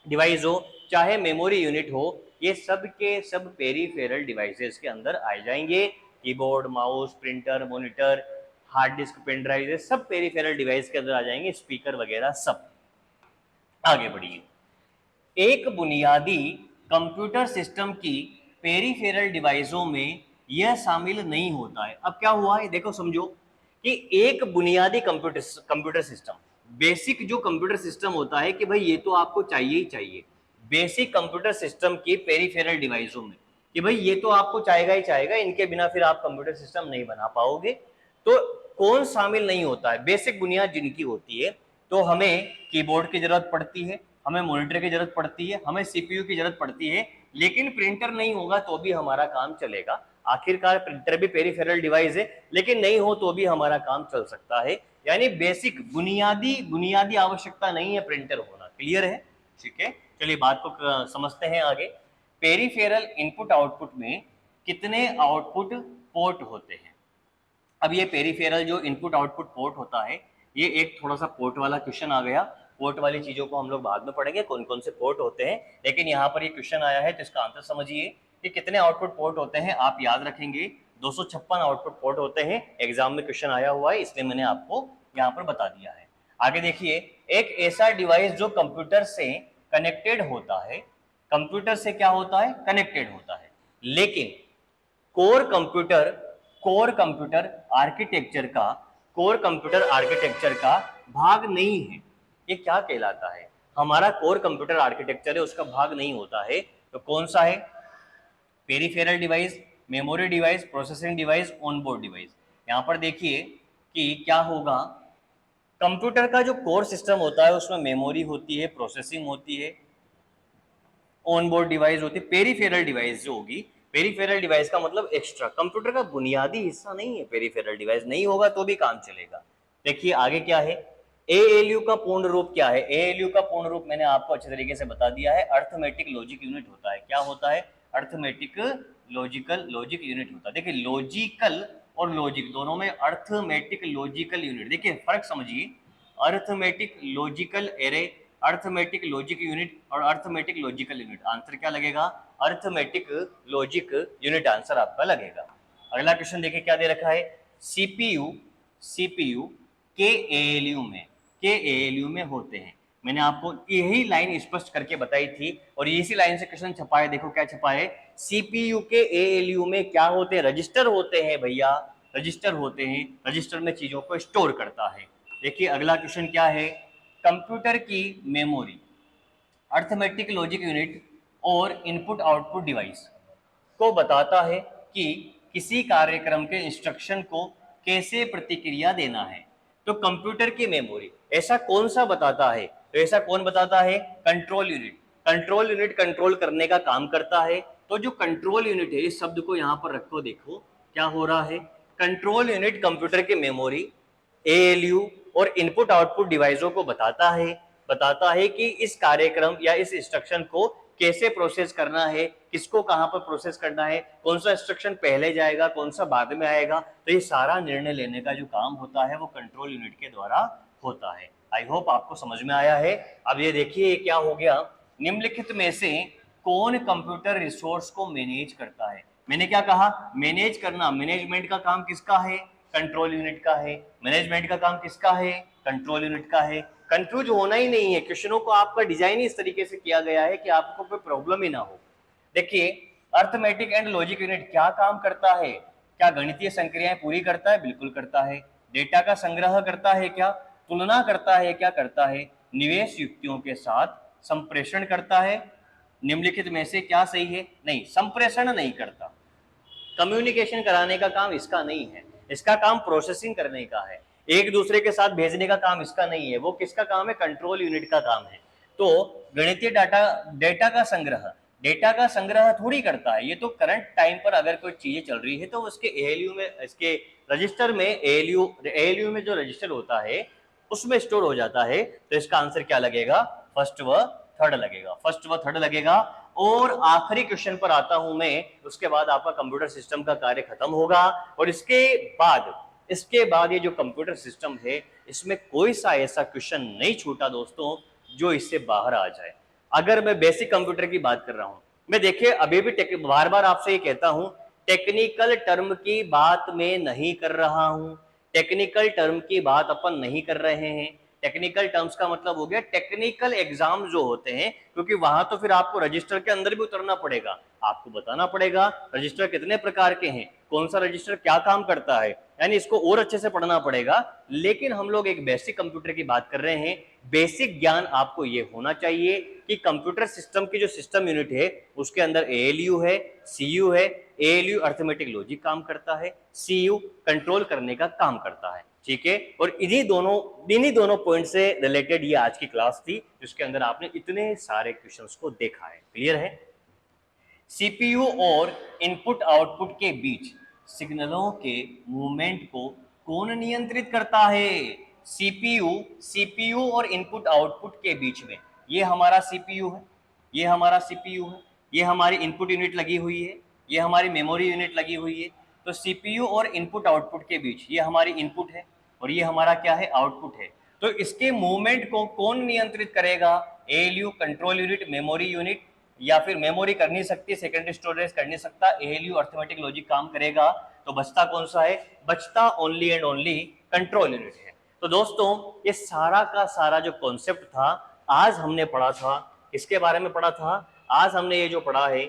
डिवाइस हो, चाहे मेमोरी यूनिट हो, ये सब के सब पेरीफेरल डिवाइसेस के अंदर आ जाएंगे। Keyboard, mouse, printer, monitor, hard disk, pen drive, ये सब पेरीफेरल डिवाइस के अंदर आ जाएंगे, स्पीकर वगैरह सब। आगे बढ़िए, एक बुनियादी कंप्यूटर सिस्टम की पेरीफेरल डिवाइसों में यह शामिल नहीं होता है। अब क्या हुआ है देखो, समझो कि एक बुनियादी कंप्यूटर सिस्टम, बेसिक जो कंप्यूटर सिस्टम होता है कि भाई ये तो आपको चाहिए ही चाहिए, बेसिक कंप्यूटर सिस्टम की पेरीफेरल डिवाइसों में कि भाई ये तो आपको चाहेगा ही चाहेगा, इनके बिना फिर आप कंप्यूटर सिस्टम नहीं बना पाओगे। तो कौन शामिल नहीं होता है, बेसिक बुनियाद जिनकी होती है। तो हमें कीबोर्ड की जरूरत पड़ती है, हमें मॉनिटर की जरूरत पड़ती है, हमें सीपीयू की जरूरत पड़ती है, लेकिन प्रिंटर नहीं होगा तो भी हमारा काम चलेगा। आखिरकार प्रिंटर भी पेरीफेरल डिवाइस है, लेकिन नहीं हो तो भी हमारा काम चल सकता है। यानी बेसिक बुनियादी आवश्यकता नहीं है प्रिंटर होना। क्लियर है? ठीक है, चलिए बात को समझते हैं आगे। पेरीफेरल इनपुट आउटपुट में कितने आउटपुट पोर्ट होते हैं? अब ये पेरीफेरल जो इनपुट आउटपुट पोर्ट होता है, ये एक थोड़ा सा पोर्ट वाला क्वेश्चन आ गया। पोर्ट वाली चीजों को हम लोग बाद में पढ़ेंगे, कौन कौन से पोर्ट होते हैं, लेकिन यहाँ पर ये क्वेश्चन आया है तो इसका आंसर समझिए कि कितने आउटपुट पोर्ट होते हैं। आप याद रखेंगे 256 आउटपुट पोर्ट होते हैं, एग्जाम में क्वेश्चन आया हुआ है, इसलिए मैंने आपको यहाँ पर बता दिया है। आगे देखिए, एक ऐसा डिवाइस जो कंप्यूटर से कनेक्टेड होता है, कंप्यूटर से क्या होता है, कनेक्टेड होता है, लेकिन कोर कंप्यूटर आर्किटेक्चर का भाग नहीं है, ये क्या कहलाता है? हमारा कोर कंप्यूटर आर्किटेक्चर है, उसका भाग नहीं होता है। तो कौन सा है? Peripheral device, memory device, processing device, onboard device. यहां पर देखिए कि क्या होगा, कंप्यूटर का जो कोर सिस्टम होता है उसमें मेमोरी होती है, प्रोसेसिंग होती है, ऑनबोर्ड डिवाइस होती है। पेरीफेरल डिवाइस जो होगी, पेरीफेरल डिवाइस का मतलब एक्स्ट्रा, कंप्यूटर का बुनियादी हिस्सा नहीं है। पेरीफेरल डिवाइस नहीं होगा तो भी काम चलेगा। देखिए आगे क्या है, एएलयू का पूर्ण रूप क्या है? एएलयू का पूर्ण रूप मैंने आपको अच्छे तरीके से बता दिया है, अर्थमेटिक लॉजिक यूनिट होता है। क्या होता है? अर्थमेटिक लॉजिक यूनिट होता है। देखिए लॉजिकल और लॉजिक दोनों में अर्थमेटिक लॉजिकल यूनिट, देखिए फर्क समझिए, arithmetic logical array, arithmetic logic unit और अर्थमेटिक लॉजिकल यूनिट। आंसर क्या लगेगा? अर्थमेटिक लॉजिक यूनिट आंसर आपका लगेगा। अगला क्वेश्चन देखिए क्या दे रखा है, सीपीयू के एएलयू में होते हैं। मैंने आपको यही लाइन स्पष्ट करके बताई थी और इसी लाइन से क्वेश्चन छपा है। देखो क्या छपा है, सीपीयू के एएलयू में क्या होते हैं? रजिस्टर होते हैं भैया, रजिस्टर होते हैं। रजिस्टर में चीजों को स्टोर करता है। देखिए अगला क्वेश्चन क्या है, कंप्यूटर की मेमोरी, अर्थमेटिक लॉजिक यूनिट और इनपुट आउटपुट डिवाइस को बताता है कि किसी कार्यक्रम के इंस्ट्रक्शन को कैसे प्रतिक्रिया देना है। तो कंप्यूटर की मेमोरी ऐसा कौन सा बताता है? तो ऐसा कौन बताता है? Control unit. Control unit control करने का काम करता है। तो जो कंट्रोल यूनिट है, इस शब्द को यहां पर रखो, देखो क्या हो रहा है, कंट्रोल यूनिट कंप्यूटर की मेमोरी, एएलयू और इनपुट आउटपुट डिवाइसों को बताता है कि इस कार्यक्रम या इस इंस्ट्रक्शन को कैसे प्रोसेस करना है, किसको कहां पर प्रोसेस करना है, कौन सा इंस्ट्रक्शन पहले जाएगा, कौन सा बाद में आएगा। तो ये सारा निर्णय लेने का जो काम होता है वो कंट्रोल यूनिट के द्वारा होता है। आई होप आपको समझ में आया है। अब ये देखिए क्या हो गया, निम्नलिखित में से कौन कंप्यूटर रिसोर्स को मैनेज करता है। मैंने क्या कहा, मैनेज करना, मैनेजमेंट का काम किसका है, कंट्रोल यूनिट का है। मैनेजमेंट का काम किसका है, कंट्रोल यूनिट का है। कंफ्यूज होना ही नहीं है, क्वेश्चनों को आपका डिजाइन ही इस तरीके से किया गया है कि आपको कोई प्रॉब्लम ही ना हो। देखिए अर्थमेटिक एंड लॉजिक यूनिट क्या काम करता है, क्या गणितीय संक्रियाएं पूरी करता है, बिल्कुल करता है। डेटा का संग्रह करता है क्या, तुलना करता है, क्या करता है, निवेश युक्तियों के साथ संप्रेषण करता है। निम्नलिखित में से क्या सही है, नहीं, संप्रेषण नहीं करता। कम्युनिकेशन कराने का काम इसका नहीं है, इसका काम प्रोसेसिंग करने का है, एक दूसरे के साथ भेजने का काम इसका नहीं है। वो किसका काम है, कंट्रोल यूनिट का काम है। तो गणितीय डेटा का संग्रह, डेटा का संग्रह थोड़ी करता है। ये तो करंट टाइम पर अगर कोई चीजें चल रही है तो उसके एएलयू में, इसके रजिस्टर में, एएलयू में जो रजिस्टर होता है उसमें स्टोर हो जाता है। तो इसका आंसर क्या लगेगा, फर्स्ट व थर्ड लगेगा, फर्स्ट व थर्ड लगेगा। और आखिरी क्वेश्चन पर आता हूं मैं, उसके बाद आपका कंप्यूटर सिस्टम का कार्य खत्म होगा। और इसके बाद ये जो कंप्यूटर सिस्टम है इसमें कोई सा ऐसा क्वेश्चन नहीं छूटा दोस्तों जो इससे बाहर आ जाए। अगर मैं बेसिक कंप्यूटर की बात कर रहा हूं, मैं देखिए अभी भी बार बार आपसे ये कहता हूं, टेक्निकल टर्म की बात मैं नहीं कर रहा हूं। टेक्निकल टर्म की बात अपन नहीं कर रहे हैं। टेक्निकल टर्म्स का मतलब हो गया टेक्निकल एग्जाम जो होते हैं, क्योंकि वहां तो फिर आपको रजिस्टर के अंदर भी उतरना पड़ेगा, आपको बताना पड़ेगा रजिस्टर कितने प्रकार के हैं, कौन सा रजिस्टर क्या काम करता है, यानी इसको और अच्छे से पढ़ना पड़ेगा। लेकिन हम लोग एक बेसिक कंप्यूटर की बात कर रहे हैं। बेसिक ज्ञान आपको ये होना चाहिए कि कंप्यूटर सिस्टम की जो सिस्टम यूनिट है उसके अंदर एएलयू है, सीयू है। एएलयू अर्थमेटिक लॉजिक काम करता है, सीयू कंट्रोल करने का काम करता है, ठीक है। और इन्हीं दोनों पॉइंट से रिलेटेड ये आज की क्लास थी, जिसके अंदर आपने इतने सारे क्वेश्चंस को देखा है। क्लियर है। सीपीयू और इनपुट आउटपुट के बीच सिग्नलों के मूवमेंट को कौन नियंत्रित करता है। सीपीयू और इनपुट आउटपुट के बीच में, ये हमारा सीपीयू है, ये हमारा सीपीयू है, ये हमारी इनपुट यूनिट लगी हुई है, ये हमारी मेमोरी यूनिट लगी हुई है। तो सीपीयू और इनपुट आउटपुट के बीच ये हमारी इनपुट है और ये हमारा क्या है, आउटपुट है। तो इसके मूवमेंट को कौन नियंत्रित करेगा, ALU control unit, memory unit, या फिर मेमोरी कर नहीं सकती, सेकेंडरी स्टोरेज कर नहीं सकता, एएलयू अर्थमेटिक लॉजिक काम करेगा। तो बचता कौन सा है, बचता only and only control unit है। तो दोस्तों ये सारा का सारा जो कॉन्सेप्ट था आज हमने पढ़ा था, किसके बारे में पढ़ा था, आज हमने ये जो पढ़ा है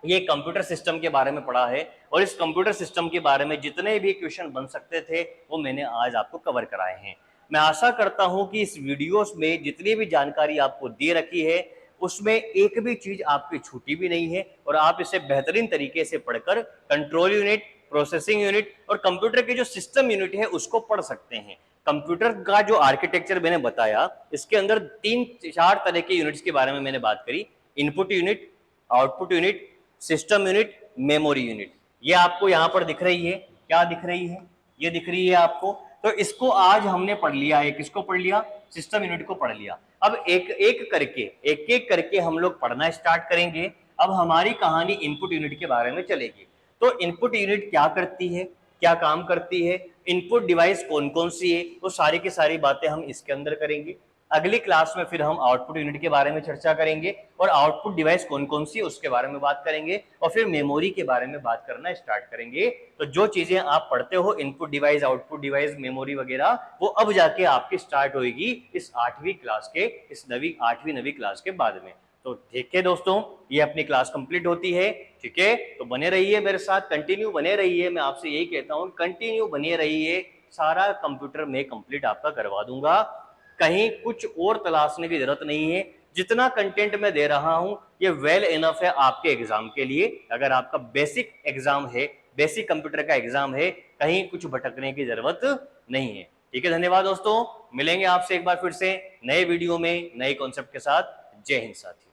ये कंप्यूटर सिस्टम के बारे में पढ़ा है। और इस कंप्यूटर सिस्टम के बारे में जितने भी क्वेश्चन बन सकते थे वो मैंने आज आपको कवर कराए हैं। मैं आशा करता हूं कि इस वीडियोस में जितनी भी जानकारी आपको दे रखी है उसमें एक भी चीज आपकी छूटी भी नहीं है और आप इसे बेहतरीन तरीके से पढ़कर कंट्रोल यूनिट, प्रोसेसिंग यूनिट और कंप्यूटर के जो सिस्टम यूनिट है उसको पढ़ सकते हैं। कंप्यूटर का जो आर्किटेक्चर मैंने बताया इसके अंदर 3-4 तरह के यूनिट्स के बारे में मैंने बात करी, input unit, output unit, system unit, memory unit. ये आपको यहाँ पर दिख रही है, क्या दिख रही है, ये दिख रही है आपको। तो इसको आज हमने पढ़ लिया है, किसको पढ़ लिया, सिस्टम यूनिट को पढ़ लिया। अब एक एक करके हम लोग पढ़ना स्टार्ट करेंगे। अब हमारी कहानी इनपुट यूनिट के बारे में चलेगी। तो इनपुट यूनिट क्या करती है, क्या काम करती है, इनपुट डिवाइस कौन कौन सी है, वो सारी की सारी बातें हम इसके अंदर करेंगे। अगली क्लास में फिर हम आउटपुट यूनिट के बारे में चर्चा करेंगे और आउटपुट डिवाइस कौन कौन सी है उसके बारे में बात करेंगे और फिर मेमोरी के बारे में बात करना स्टार्ट करेंगे। तो जो चीजें आप पढ़ते हो input device, output device, memory वगैरह, वो अब जाके आपकी स्टार्ट होगी इस 8वीं क्लास के, इस 8वीं 9वीं क्लास के बाद में। तो ठीक है दोस्तों, ये अपनी क्लास कंप्लीट होती है, ठीक है। तो बने रहिए मेरे साथ, कंटिन्यू बने रहिए। मैं आपसे यही कहता हूँ कंटिन्यू बने रहिए, सारा कंप्यूटर में कंप्लीट आपका करवा दूंगा, कहीं कुछ और तलाशने की जरूरत नहीं है। जितना कंटेंट मैं दे रहा हूं ये वेल इनफ है आपके एग्जाम के लिए। अगर आपका बेसिक एग्जाम है, बेसिक कंप्यूटर का एग्जाम है, कहीं कुछ भटकने की जरूरत नहीं है, ठीक है। धन्यवाद दोस्तों, मिलेंगे आपसे एक बार फिर से नए वीडियो में नए कॉन्सेप्ट के साथ। जय हिंद साथियों।